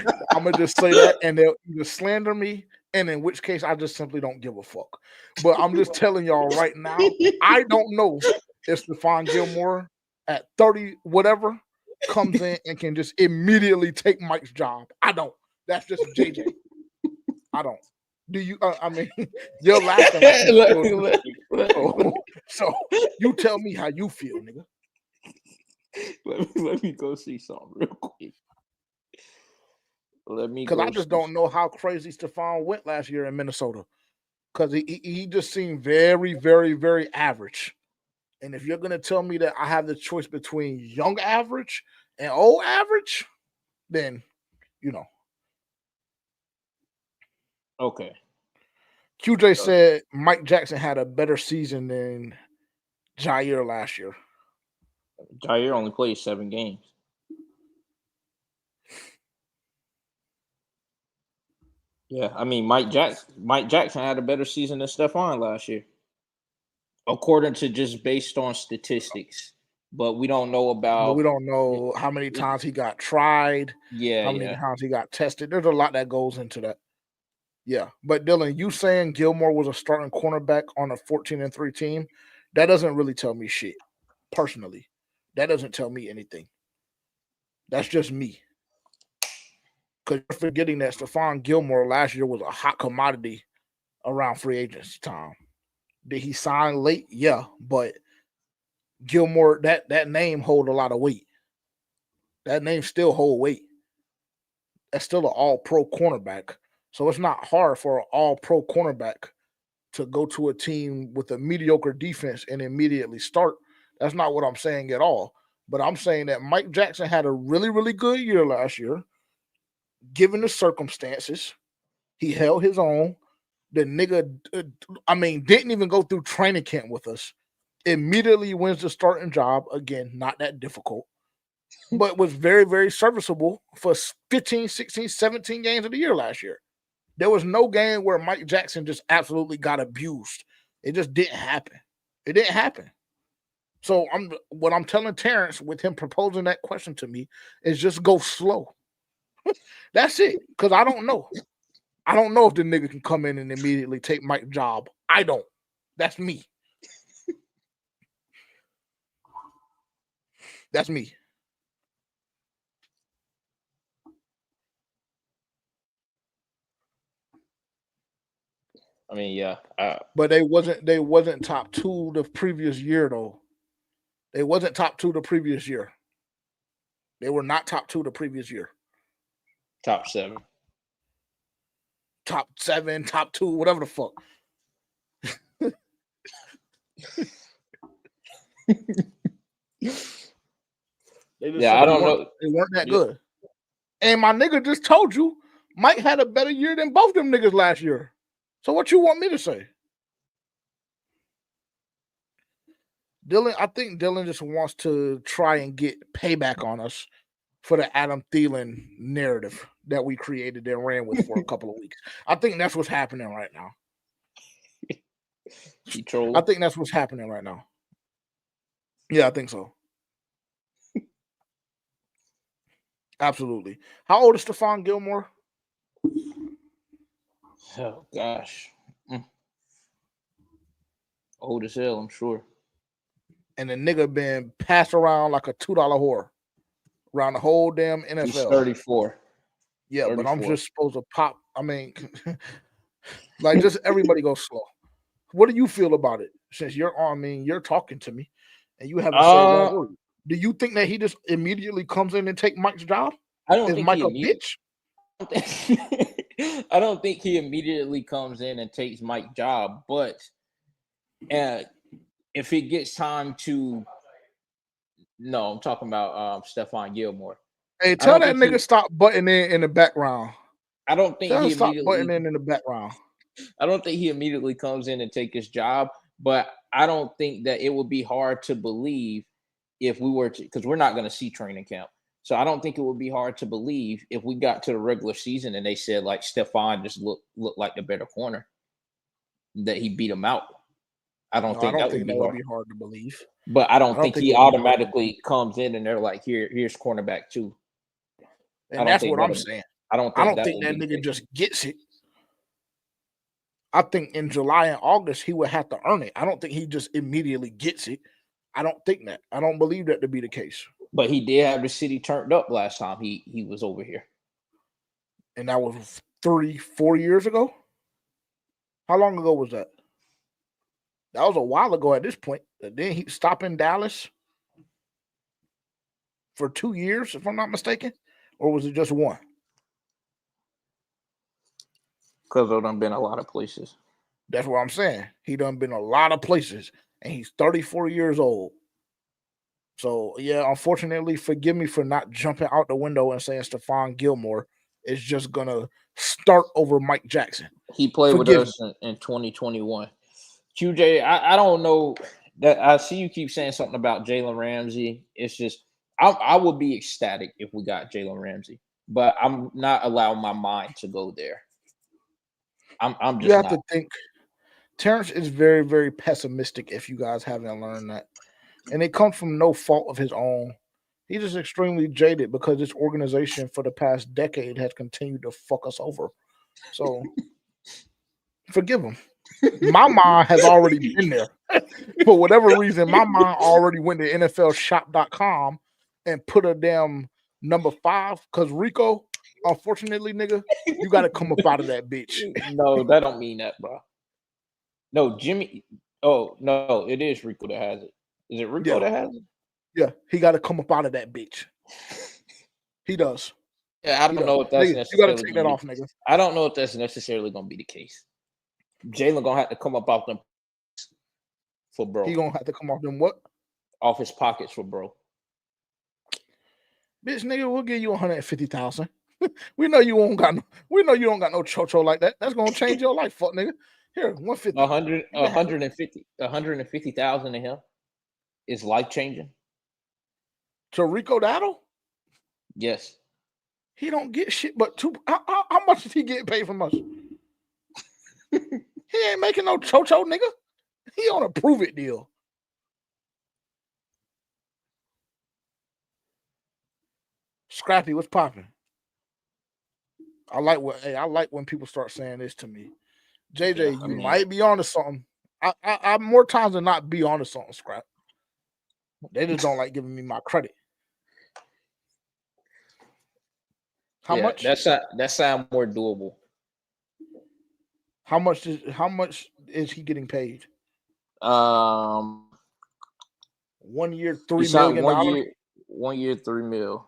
Speaker 2: And they'll either slander me, and in which case I just simply don't give a fuck. But I'm just telling y'all right now, I don't know if Stephon Gilmore at 30 whatever comes in and can just immediately take Mike's job. I don't. That's just JJ. I don't. Do you? I mean, you're laughing. So you tell me how you feel, nigga.
Speaker 1: Let me go see something real quick.
Speaker 2: Because I just don't know how crazy Stephon went last year in Minnesota. Because he just seemed very, very, very average. And if you're gonna tell me that I have the choice between young average and old average, then
Speaker 1: Okay.
Speaker 2: QJ said Mike Jackson had a better season than Jair last year.
Speaker 1: Jair only played 7 games. Yeah, I mean Mike Jackson had a better season than Stephon last year. according to just based on statistics, but we don't know
Speaker 2: But
Speaker 1: about.
Speaker 2: we don't know how many times he got tried,
Speaker 1: Yeah,
Speaker 2: how many times he got tested. There's a lot that goes into that. Yeah, but Dylan, you saying Gilmore was a starting cornerback on a 14-3 team, that doesn't really tell me shit. Personally, that doesn't tell me anything. That's just me. Because you're forgetting that Stephon Gilmore last year was a hot commodity around free agency time. Did he sign late? Yeah, but Gilmore, that name hold a lot of weight. That name still hold weight. That's still an all-pro cornerback. So it's not hard for an all-pro cornerback to go to a team with a mediocre defense and immediately start. That's not what I'm saying at all. But I'm saying that Mike Jackson had a really, really good year last year. Given the circumstances, he held his own. The nigga, didn't even go through training camp with us. Immediately wins the starting job. Again, not that difficult. But was very, very serviceable for 15, 16, 17 games of the year last year. There was no game where Mike Jackson just absolutely got abused. It just didn't happen. It didn't happen. So what I'm telling Terrence with him proposing that question to me is just go slow. That's it. Because I don't know. I don't know if the nigga can come in and immediately take Mike's job. I don't. That's me. That's me.
Speaker 1: I mean, yeah.
Speaker 2: But they wasn't top 2 the previous year though. They wasn't top 2 the previous year. They were not top 2 the previous year.
Speaker 1: Top 7.
Speaker 2: Top 7, top 2, whatever the fuck.
Speaker 1: Yeah, I don't know.
Speaker 2: They weren't that good. And my nigga just told you Mike had a better year than both them niggas last year. So what you want me to say? Dylan, I think Dylan just wants to try and get payback on us for the Adam Thielen narrative that we created and ran with for a couple of weeks. I think that's what's happening right now. I think that's what's happening right now. Yeah, I think so. Absolutely. How old is Stephon Gilmore?
Speaker 1: Oh gosh. Old as hell, I'm sure.
Speaker 2: And the nigga been passed around like a $2 whore around the whole damn NFL.
Speaker 1: He's 34.
Speaker 2: Yeah,
Speaker 1: 34.
Speaker 2: but I'm just supposed to pop. I mean, like just everybody go slow. What do you feel about it? Since you're on, you're talking to me and you haven't said one word. Do you think that he just immediately comes in and take Mike's job?
Speaker 1: I don't
Speaker 2: Is
Speaker 1: think
Speaker 2: Mike a bitch?
Speaker 1: I don't think he immediately comes in and takes Mike's job, but if it gets time to, no, I'm talking about Stephon Gilmore.
Speaker 2: Hey, tell that nigga stop butting in the background.
Speaker 1: I don't think he
Speaker 2: stop butting in the background.
Speaker 1: I don't think he immediately comes in and take his job, but I don't think that it would be hard to believe if we were to, because we're not going to see training camp. So I don't think it would be hard to believe if we got to the regular season and they said like Stephon just looked like the better corner, that he beat him out. I don't think that would be
Speaker 2: hard to believe.
Speaker 1: But I don't think he automatically comes in and they're like, here's cornerback 2.
Speaker 2: And that's what I'm saying.
Speaker 1: I don't think
Speaker 2: that nigga just gets it. I think in July and August he would have to earn it. I don't think he just immediately gets it. I don't think that. I don't believe that to be the case.
Speaker 1: But he did have the city turned up last time he was over here.
Speaker 2: And that was 3-4 years ago? How long ago was that? That was a while ago at this point. Then he stopped in Dallas for 2 years, if I'm not mistaken. Or was it just one?
Speaker 1: Because there done been a lot of places.
Speaker 2: That's what I'm saying. He done been a lot of places. And he's 34 years old. So, yeah, unfortunately, forgive me for not jumping out the window and saying Stephon Gilmore is just going to start over Mike Jackson.
Speaker 1: He played with us in 2021. QJ, I don't know. That I see you keep saying something about Jalen Ramsey. It's just I would be ecstatic if we got Jalen Ramsey, but I'm not allowing my mind to go there. I'm just
Speaker 2: you have to think. Terrence is very, very pessimistic. If you guys haven't learned that, and it comes from no fault of his own. He's just extremely jaded because this organization for the past decade has continued to fuck us over. So forgive him. My mind has already been there. For whatever reason, my mind already went to NFLshop.com and put a damn number 5 because Rico, unfortunately, nigga, you got to come up out of that bitch.
Speaker 1: No, that don't mean that, bro. No, Jimmy. Oh, no, it is Rico that has it. Is it Rico that has it?
Speaker 2: Yeah, he got to come up out of that bitch. He does.
Speaker 1: Yeah, I don't know if that's
Speaker 2: nigga,
Speaker 1: necessarily.
Speaker 2: you got to take that off, nigga.
Speaker 1: I don't know if that's necessarily going to be the case. Jalen gonna have to come up off them for bro.
Speaker 2: He gonna have to come off them what?
Speaker 1: Off his pockets for bro.
Speaker 2: Bitch, nigga, we'll give you 150,000. We know you don't got no. We know you don't got no chocho like that. That's gonna change your life, fuck nigga. Here, 150.
Speaker 1: 150,000 to him is life changing.
Speaker 2: To Rico Dowdle?
Speaker 1: Yes.
Speaker 2: He don't get shit, but how much is he getting paid from us? He ain't making no chocho, nigga. He on a prove it deal. Scrappy, what's popping? I like when people start saying this to me. JJ, you might be onto something. I more times than not be onto something, Scrap. They just don't like giving me my credit. How much?
Speaker 1: That sound more doable.
Speaker 2: How much is he getting paid?
Speaker 1: 1
Speaker 2: year, $3 million.
Speaker 1: 1 year, $3 million.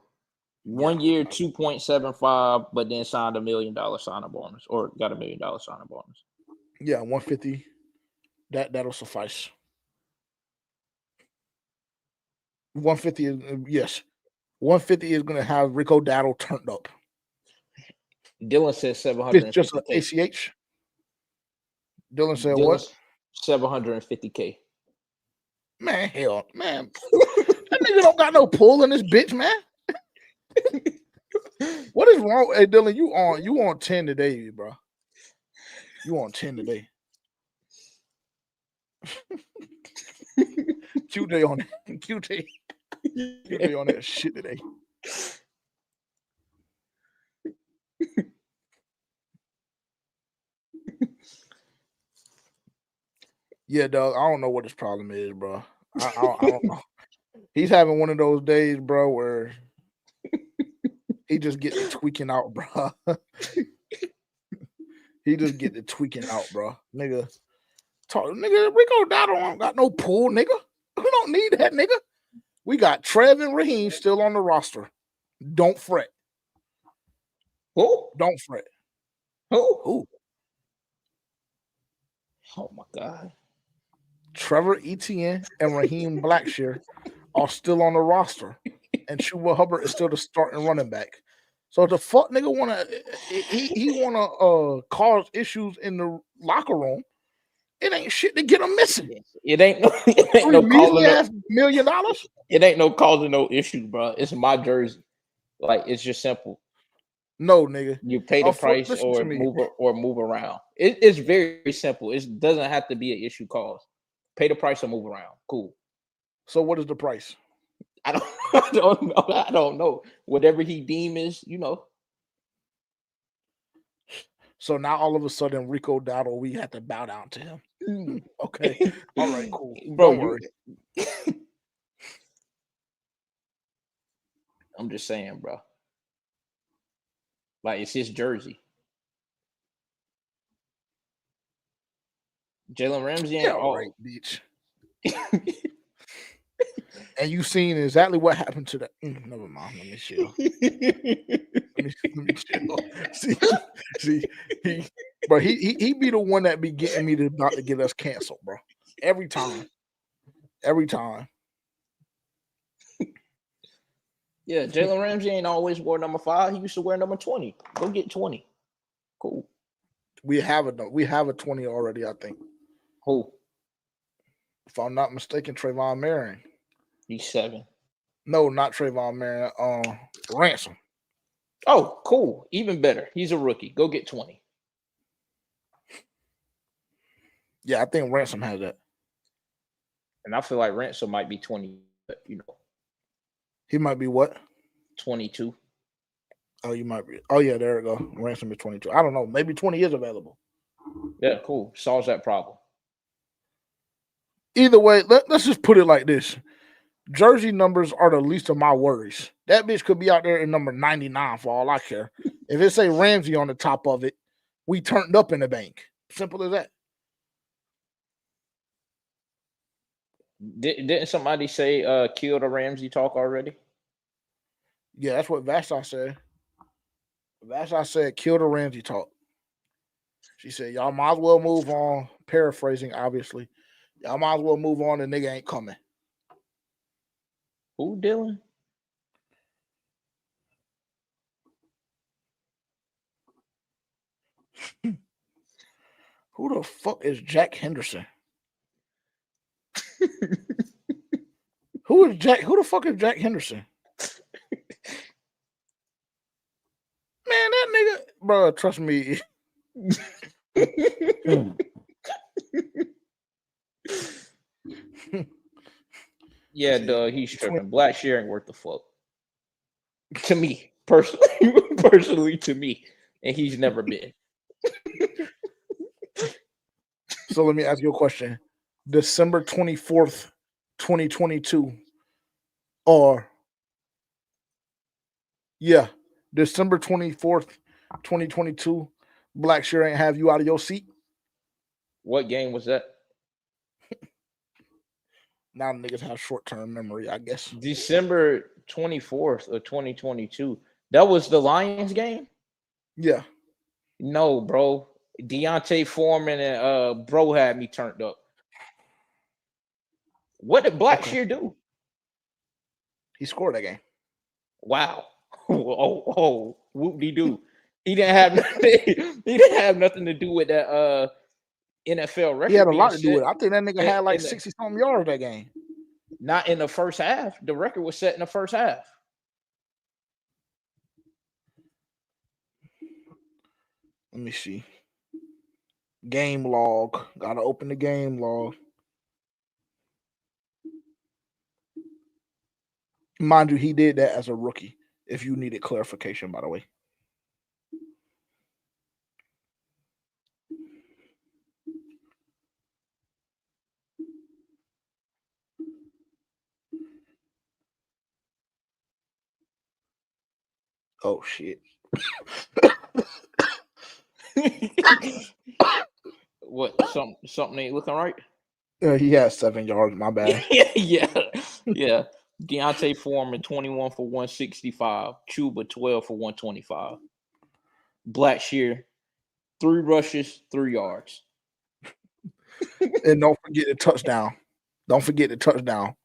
Speaker 1: 1 year, 2.75, but then signed $1 million signing bonus, or got $1 million signing bonus.
Speaker 2: Yeah, 150. That'll suffice. 150 is yes. 150 is gonna have Rico Dowdle turned up.
Speaker 1: Dylan said 750K.
Speaker 2: Just an ACH. Dylan said what?
Speaker 1: 750K.
Speaker 2: Man, hell, man. That nigga don't got no pull in this bitch, man. What is wrong? Hey, Dylan, you on 10 today, bro. You on 10 today. QJ on QJ on that shit today. Yeah, dog. I don't know what his problem is, bro. I don't know. He's having one of those days, bro, where he just get the tweaking out, bro. He just get the tweaking out, bro. Nigga, Rico Dowdle don't got no pull, nigga. We don't need that, nigga. We got Trev and Raheem still on the roster. Don't fret.
Speaker 1: Who?
Speaker 2: Don't fret.
Speaker 1: Who? Oh my God.
Speaker 2: Trevor Etienne and Raheem Blackshear are still on the roster, and Chuba Hubbard is still the starting running back. So the fuck nigga wanna cause issues in the locker room. It ain't shit to get him missing.
Speaker 1: It ain't no
Speaker 2: $3 million.
Speaker 1: It ain't no causing no issues, bro. It's my jersey. Like, it's just simple.
Speaker 2: No, nigga.
Speaker 1: You pay the price or move around. It's very simple. It doesn't have to be an issue cause. Pay the price or move around. Cool.
Speaker 2: So what is the price?
Speaker 1: I don't know. Whatever he deems is,
Speaker 2: So now all of a sudden, Rico Dowdle, we have to bow down to him. Okay. All right, cool.
Speaker 1: Bro,
Speaker 2: don't worry.
Speaker 1: I'm just saying, bro. Like, it's his jersey. Jalen Ramsey ain't all
Speaker 2: right, bitch. And you seen exactly what happened to that. Never mind. Let me chill. let me chill. See, he be the one that be getting me not to get us canceled, bro. Every time.
Speaker 1: Yeah, Jalen Ramsey ain't always wore number 5. He used to wear number 20. Go get 20. Cool.
Speaker 2: We have a 20 already, I think.
Speaker 1: Who?
Speaker 2: If I'm not mistaken, Trayvon Marion.
Speaker 1: He's 7.
Speaker 2: No, not Trayvon Marion. Ransom.
Speaker 1: Oh, cool. Even better. He's a rookie. Go get 20.
Speaker 2: Yeah, I think Ransom has that.
Speaker 1: And I feel like Ransom might be 20,
Speaker 2: He might be what?
Speaker 1: 22.
Speaker 2: Oh, you might be. Oh, yeah, there we go. Ransom is 22. I don't know. Maybe 20 is available.
Speaker 1: Yeah, cool. Solves that problem.
Speaker 2: Either way, let's just put it like this. Jersey numbers are the least of my worries. That bitch could be out there in number 99 for all I care. If it say Ramsey on the top of it, we turned up in the bank. Simple as that.
Speaker 1: Didn't somebody say kill the Ramsey talk already?
Speaker 2: Yeah, that's what Vashon said. Vashon said kill the Ramsey talk. She said, y'all might as well move on. Paraphrasing, obviously. Y'all might as well move on. The nigga ain't coming.
Speaker 1: Who, Dylan?
Speaker 2: Who the fuck is Jack Henderson? Who the fuck is Jack Henderson? Man, that nigga, bro, trust me.
Speaker 1: Yeah, Doug, he's tripping. Black Shear ain't worth the fuck. To me, personally to me. And he's never been.
Speaker 2: So let me ask you a question. December 24th, 2022. Or, yeah, December 24th, 2022. Black Shear ain't have you out of your seat.
Speaker 1: What game was that?
Speaker 2: Now niggas have short-term memory, I guess.
Speaker 1: December 24th of 2022. That was the Lions game?
Speaker 2: Yeah.
Speaker 1: No, bro. Deontay Foreman and bro had me turned up. What did Black Shear do?
Speaker 2: He scored that game.
Speaker 1: Wow. Oh, whoop-de-doo. He didn't have nothing. He didn't have nothing to do with that NFL record.
Speaker 2: He had a lot to do with it. I think that nigga had like 60-something yards that game.
Speaker 1: Not in the first half. The record was set in the first half.
Speaker 2: Let me see. Game log. Gotta open the game log. Mind you, he did that as a rookie. If you needed clarification, by the way. Oh shit.
Speaker 1: What? Something ain't looking right?
Speaker 2: He has 7 yards, my bad.
Speaker 1: yeah. Deontay Foreman, 21 for 165. Chuba, 12 for 125. Black Shear, 3 rushes, 3 yards.
Speaker 2: And don't forget the touchdown. Don't forget the touchdown.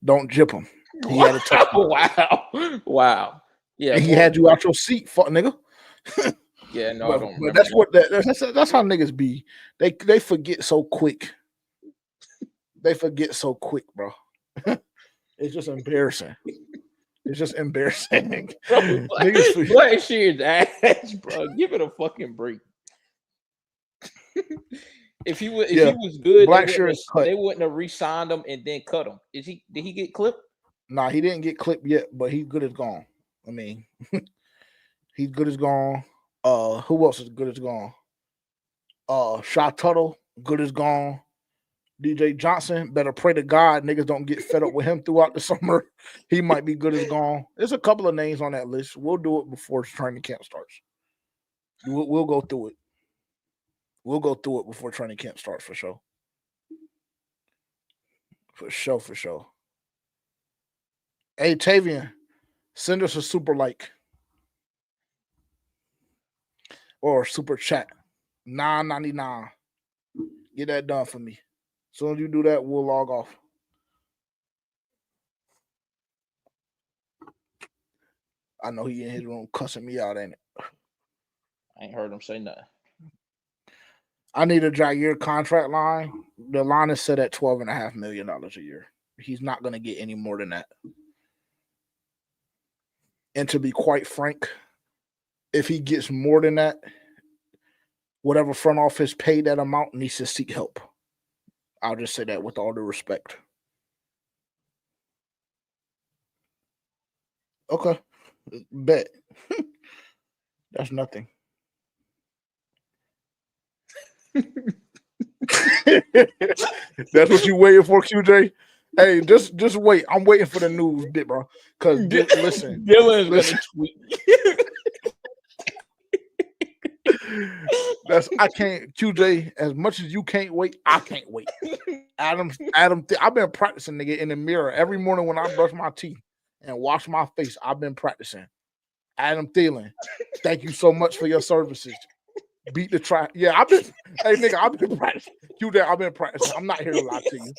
Speaker 2: Don't jip him. He had a touchdown.
Speaker 1: Wow. Yeah,
Speaker 2: and he had you out your seat, fuck nigga.
Speaker 1: Yeah, no, I don't remember.
Speaker 2: But that's what that's how niggas be. They forget so quick. They forget so quick, bro. It's just embarrassing. It's just embarrassing.
Speaker 1: Bro, Black Shear's ass, bro. Give it a fucking break. If he was good,
Speaker 2: Black Shear is cut.
Speaker 1: They wouldn't have re-signed him and then cut him. Did he get clipped?
Speaker 2: Nah, he didn't get clipped yet, but he's good as gone. I mean, he's good as gone. Who else is good as gone? Shaw Tuttle, good as gone. DJ Johnson, better pray to God niggas don't get fed up with him throughout the summer. He might be good as gone. There's a couple of names on that list. We'll do it before training camp starts. We'll go through it. We'll go through it before training camp starts for sure. For sure. Hey, Tavian, send us a super like or super chat. $9.99. Get that done for me. As soon as you do that, we'll log off. I know he in his room cussing me out, ain't it?
Speaker 1: I ain't heard him say nothing.
Speaker 2: I need a JAIRE contract line. The line is set at $12.5 million a year. He's not going to get any more than that. And to be quite frank, if he gets more than that, whatever front office paid that amount needs to seek help. I'll just say that with all due respect. Okay. Bet. That's nothing. That's what you waiting for, QJ? Hey, just wait. I'm waiting for the news bit, bro. Because listen.
Speaker 1: Dylan's
Speaker 2: listen.
Speaker 1: gonna tweet.
Speaker 2: I can't, QJ, as much as you can't wait, I can't wait. Adam, I've been practicing, nigga, in the mirror every morning when I brush my teeth and wash my face. I've been practicing. Adam Thielen, thank you so much for your services. Beat the try. Yeah, I've been practicing. QJ, I've been practicing. I'm not here to lie to you.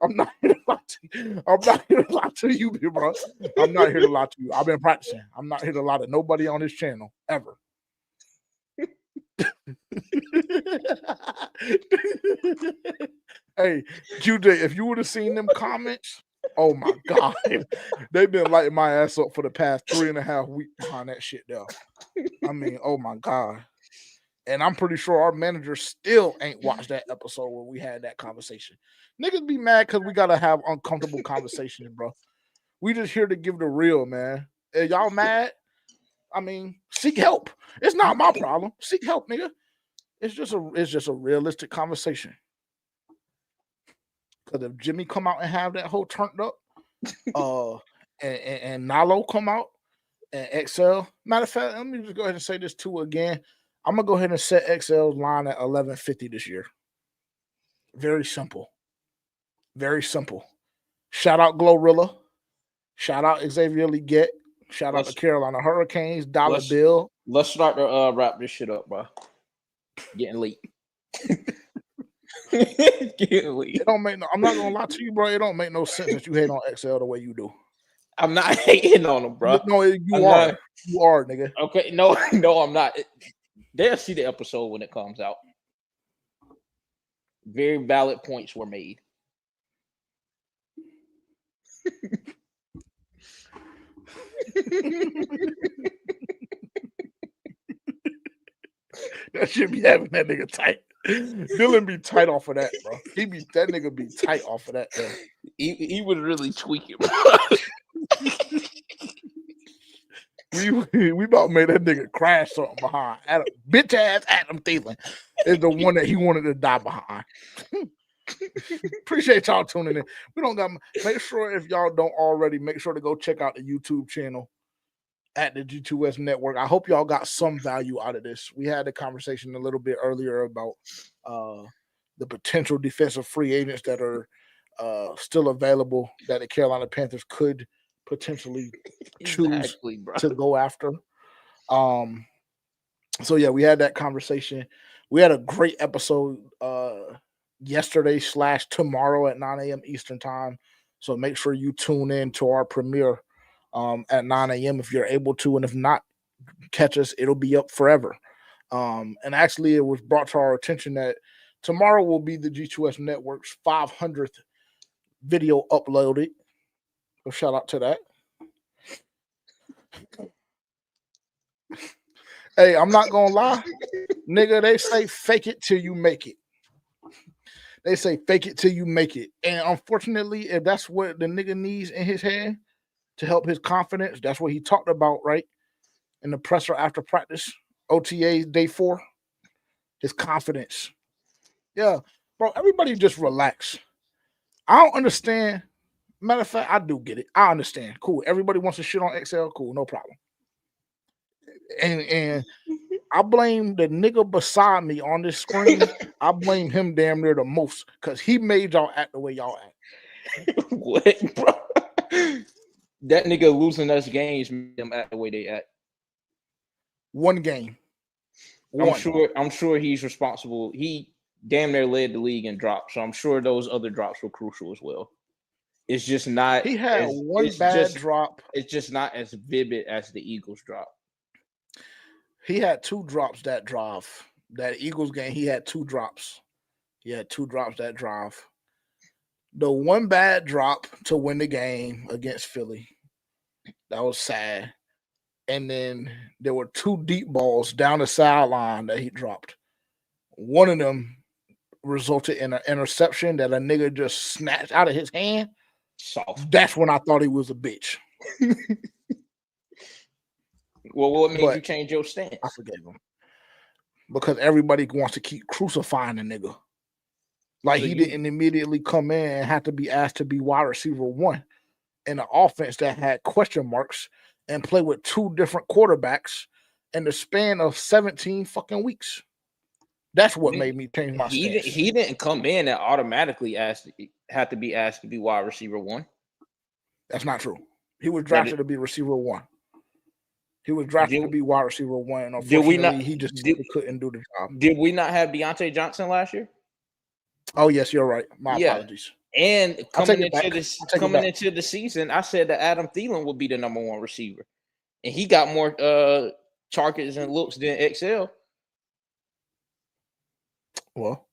Speaker 2: I'm not here to lie to you, bro. I'm not here to lie to you. I've been practicing. I'm not here to lie to nobody on this channel ever. Hey, QJ, if you would have seen them comments, oh my God, they've been lighting my ass up for the past 3.5 weeks behind that shit there. I mean, oh my God. And I'm pretty sure our manager still ain't watched that episode where we had that conversation. Niggas be mad because we gotta have uncomfortable conversations, bro. We just here to give the real, man. Hey, y'all mad? I mean, seek help. It's not my problem. Seek help, nigga. It's just a realistic conversation. Because if Jimmy come out and have that whole turned up, and Nalo come out and XL. Matter of fact, let me just go ahead and say this too again. I'm gonna go ahead and set XL's line at 1150 this year. Very simple. Very simple. Shout out Glorilla. Shout out Xavier Leggett. Shout out to Carolina Hurricanes. Dollar Bill.
Speaker 1: Let's start to wrap this shit up, bro. Getting late. Getting late.
Speaker 2: It don't make no. I'm not gonna lie to you, bro. It don't make no sense that you hate on XL the way you do.
Speaker 1: I'm not hating on him, bro.
Speaker 2: No, you are. You are, nigga.
Speaker 1: Okay, no, I'm not. They'll see the episode when it comes out. Very valid points were made.
Speaker 2: That should be having that nigga tight. Dylan be tight off of that, bro. That nigga be tight off of that.
Speaker 1: He was really tweaking, bro.
Speaker 2: We about made that nigga crash something behind. Bitch ass Adam Thielen is the one that he wanted to die behind. Appreciate y'all tuning in. We don't got. Make sure if y'all don't already, make sure to go check out the YouTube channel at the G2S Network. I hope y'all got some value out of this. We had a conversation a little bit earlier about the potential defensive free agents that are still available that the Carolina Panthers could potentially choose to go after. So yeah, we had that conversation. We had a great episode yesterday / tomorrow at 9 a.m. Eastern time. So make sure you tune in to our premiere at 9 a.m. if you're able to, and if not, catch us. It'll be up forever. And actually, it was brought to our attention that tomorrow will be the G2S Network's 500th video uploaded. So shout out to that. Hey, I'm not gonna lie, nigga. They say fake it till you make it. They say fake it till you make it. And unfortunately, if that's what the nigga needs in his head to help his confidence, that's what he talked about, right? In the presser after practice, OTA day 4, his confidence. Yeah, bro, everybody just relax. I don't understand. Matter of fact, I do get it. I understand. Cool. Everybody wants to shit on XL. Cool, no problem. And I blame the nigga beside me on this screen. I blame him damn near the most because he made y'all act the way y'all act.
Speaker 1: What, bro? That nigga losing us games made them act the way they act.
Speaker 2: One game.
Speaker 1: I'm sure he's responsible. He damn near led the league in drops, so I'm sure those other drops were crucial as well. It's just not.
Speaker 2: He had one bad drop.
Speaker 1: It's just not as vivid as the Eagles drop.
Speaker 2: He had 2 drops that drive. That Eagles game, he had 2 drops. He had 2 drops that drive. The one bad drop to win the game against Philly. That was sad. And then there were 2 deep balls down the sideline that he dropped. One of them, resulted in an interception that a nigga just snatched out of his hand,
Speaker 1: Soft.
Speaker 2: that's when I thought he was a bitch.
Speaker 1: Well, what made
Speaker 2: But
Speaker 1: you change your stance?
Speaker 2: I forgave him. Because everybody wants to keep crucifying the nigga. Like
Speaker 1: So
Speaker 2: he
Speaker 1: you-
Speaker 2: didn't immediately come in and have to be asked to be wide receiver one in an offense that had question marks and play with two different quarterbacks in the span of 17 fucking weeks. That's what made me change my stance.
Speaker 1: He didn't come in and automatically had to be asked to be wide receiver one.
Speaker 2: That's not true. He was drafted to be receiver one. He was drafted to be wide receiver one, and unfortunately, he just couldn't do the job.
Speaker 1: Did we not have Deontay Johnson last year?
Speaker 2: Oh yes, you're right. My apologies.
Speaker 1: And coming into the season, I said that Adam Thielen would be the number one receiver, and he got more targets and looks than XL.
Speaker 2: Well,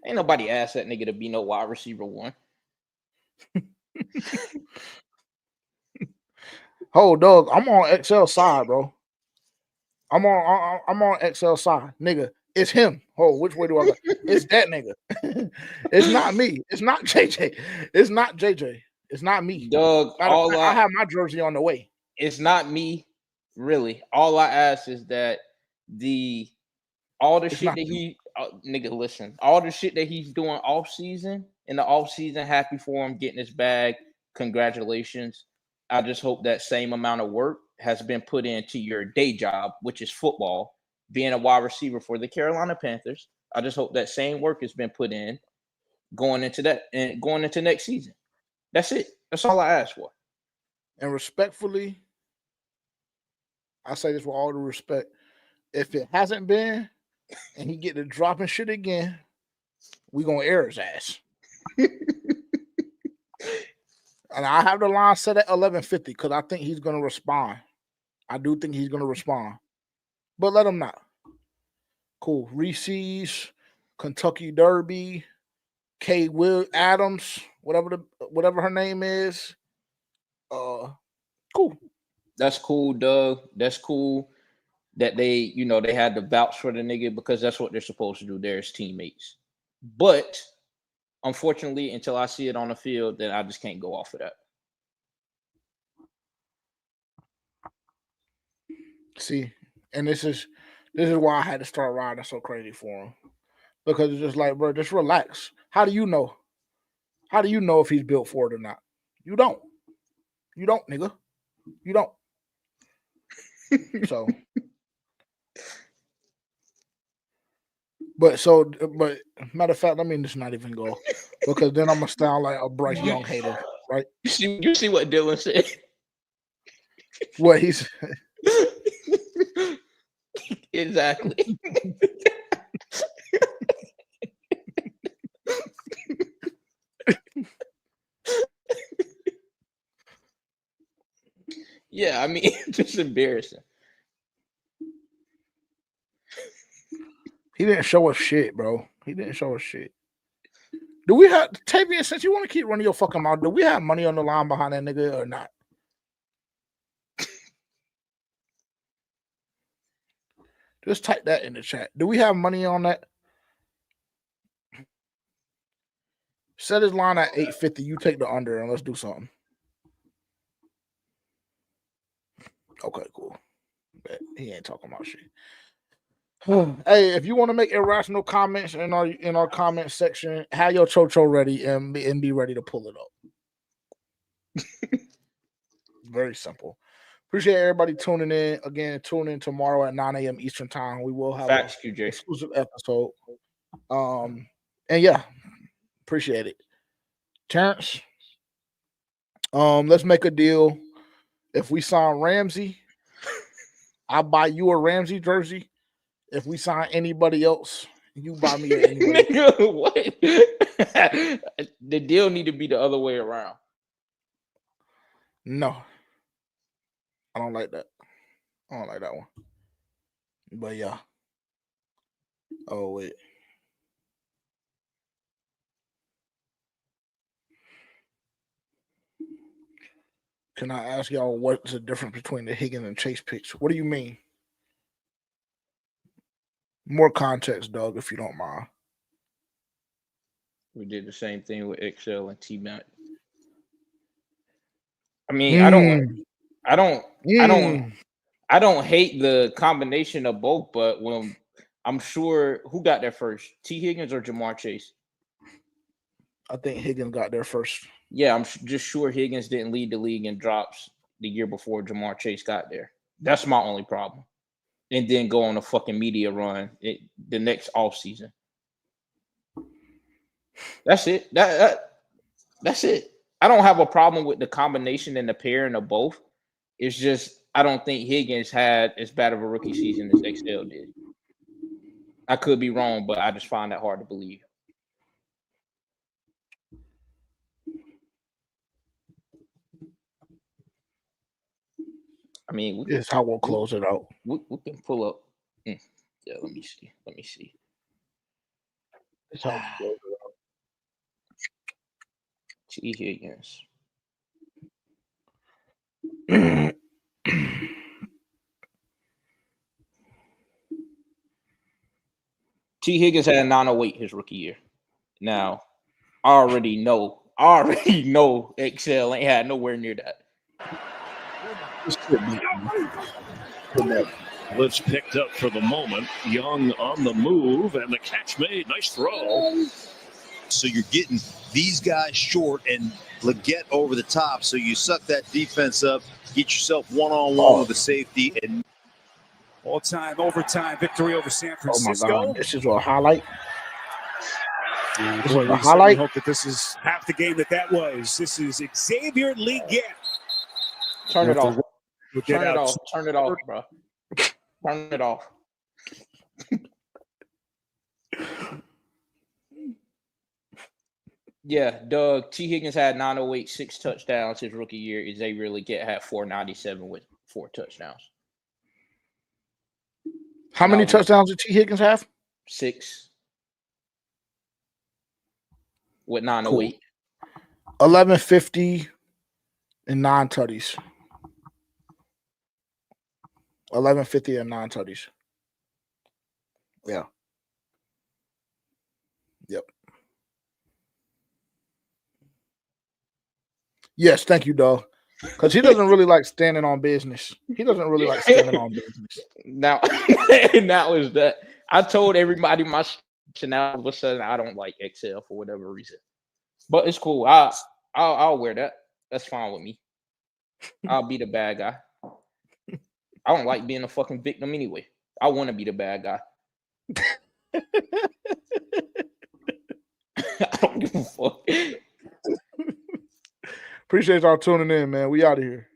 Speaker 1: ain't nobody asked that nigga to be no wide receiver one.
Speaker 2: Oh, dog, I'm on XL side, bro. I'm on XL side, nigga. It's him. Oh, which way do I go? It's that nigga. It's not me. It's not JJ. It's not JJ. It's not me.
Speaker 1: Dog,
Speaker 2: I have my jersey on the way.
Speaker 1: It's not me, really. All I ask is that all the shit that he nigga, listen, all the shit that he's doing off season, in the off season, happy for him getting his bag. Congratulations. I just hope that same amount of work has been put into your day job, which is football, being a wide receiver for the Carolina Panthers. I just hope that same work has been put in going into next season. That's it. That's all I ask for.
Speaker 2: And respectfully, I say this with all the respect. If it hasn't been, and he get to dropping shit again, we gonna air his ass. And I have the line set at 11:50 because I think he's gonna respond. I do think he's gonna respond, but let him not. Cool. Reese's, Kentucky Derby, Kay Will Adams, whatever her name is. Cool.
Speaker 1: That's cool, Doug. That's cool that they had to vouch for the nigga because that's what they're supposed to do. They're his teammates. But unfortunately, until I see it on the field, then I just can't go off of that.
Speaker 2: See, and this is why I had to start riding so crazy for him. Because it's just like, bro, just relax. How do you know? How do you know if he's built for it or not? You don't. You don't, nigga. You don't. So, but matter of fact, let me just not even go because then I'm gonna sound like a Bryce Young hater, right?
Speaker 1: You see what Dylan said?
Speaker 2: What he said?
Speaker 1: Exactly. Yeah, I mean, just embarrassing.
Speaker 2: He didn't show us shit, bro. He didn't show us shit. Do we have Tavian? Since you want to keep running your fucking mouth, do we have money on the line behind that nigga or not? Just type that in the chat. Do we have money on that? Set his line at 850. You take the under and let's do something. Okay, cool. Bet he ain't talking about shit. Hey, if you want to make irrational comments in our comment section, have your chocho ready and be ready to pull it up. Very simple. Appreciate everybody tuning in. Again, tune in tomorrow at 9 a.m. Eastern time. We will have an exclusive episode. And yeah, appreciate it. Terrence, let's make a deal. If we sign Ramsey, I'll buy you a Ramsey jersey. If we sign anybody else, you buy me a
Speaker 1: Nigga, what? The deal need to be the other way around.
Speaker 2: No. I don't like that. I don't like that one. But yeah. Oh, wait. Can I ask y'all what's the difference between the Higgins and Chase picks? What do you mean? More context, Doug, if you don't mind.
Speaker 1: We did the same thing with XL and T-Mac. I mean, I don't hate the combination of both, but when I'm sure who got there first, T. Higgins or Jamar Chase?
Speaker 2: I think Higgins got there first.
Speaker 1: Yeah, I'm just sure Higgins didn't lead the league in drops the year before Jamar Chase got there. That's my only problem. And then go on a fucking media run the next offseason. That's it. That's it. I don't have a problem with the combination and the pairing of both. It's just I don't think Higgins had as bad of a rookie season as XL did. I could be wrong, but I just find that hard to believe. I mean,
Speaker 2: It's how we'll close it out.
Speaker 1: We can pull up. Yeah, let me see.
Speaker 2: It's how we'll close it out.
Speaker 1: T. Higgins. T. Higgins had a 908 his rookie year. Now, I already know XL ain't had nowhere near that.
Speaker 9: Blitz picked up for the moment. Young on the move, and the catch made. Nice throw.
Speaker 10: So you're getting these guys short and Leggett over the top. So you suck that defense up, get yourself one-on-one with the safety. And
Speaker 8: All-time overtime victory over San Francisco.
Speaker 2: Oh my God, this is a highlight.
Speaker 8: Boy, we certainly hope that this is half the game that was. This is Xavier Leggett.
Speaker 1: Turn it off.
Speaker 8: Turn it off.
Speaker 1: Turn it off, bro. Turn it off. Yeah, Doug. T. Higgins had 908, 6 touchdowns his rookie year. Xavier Leggett had 497 with 4 touchdowns.
Speaker 2: How many touchdowns did T. Higgins have?
Speaker 1: 6 with 908.
Speaker 2: 1150 and 9 tutties. 1150 and 9 tutties. Yeah. Yep. Yes, thank you, dog. Because he doesn't really like standing on business. He doesn't really like standing on business.
Speaker 1: Now, that was that. I told everybody my shit. Now all of a sudden I don't like XL for whatever reason. But it's cool. I'll wear that. That's fine with me. I'll be the bad guy. I don't like being a fucking victim anyway. I want to be the bad guy. I don't give a fuck.
Speaker 2: Appreciate y'all tuning in, man. We out of here.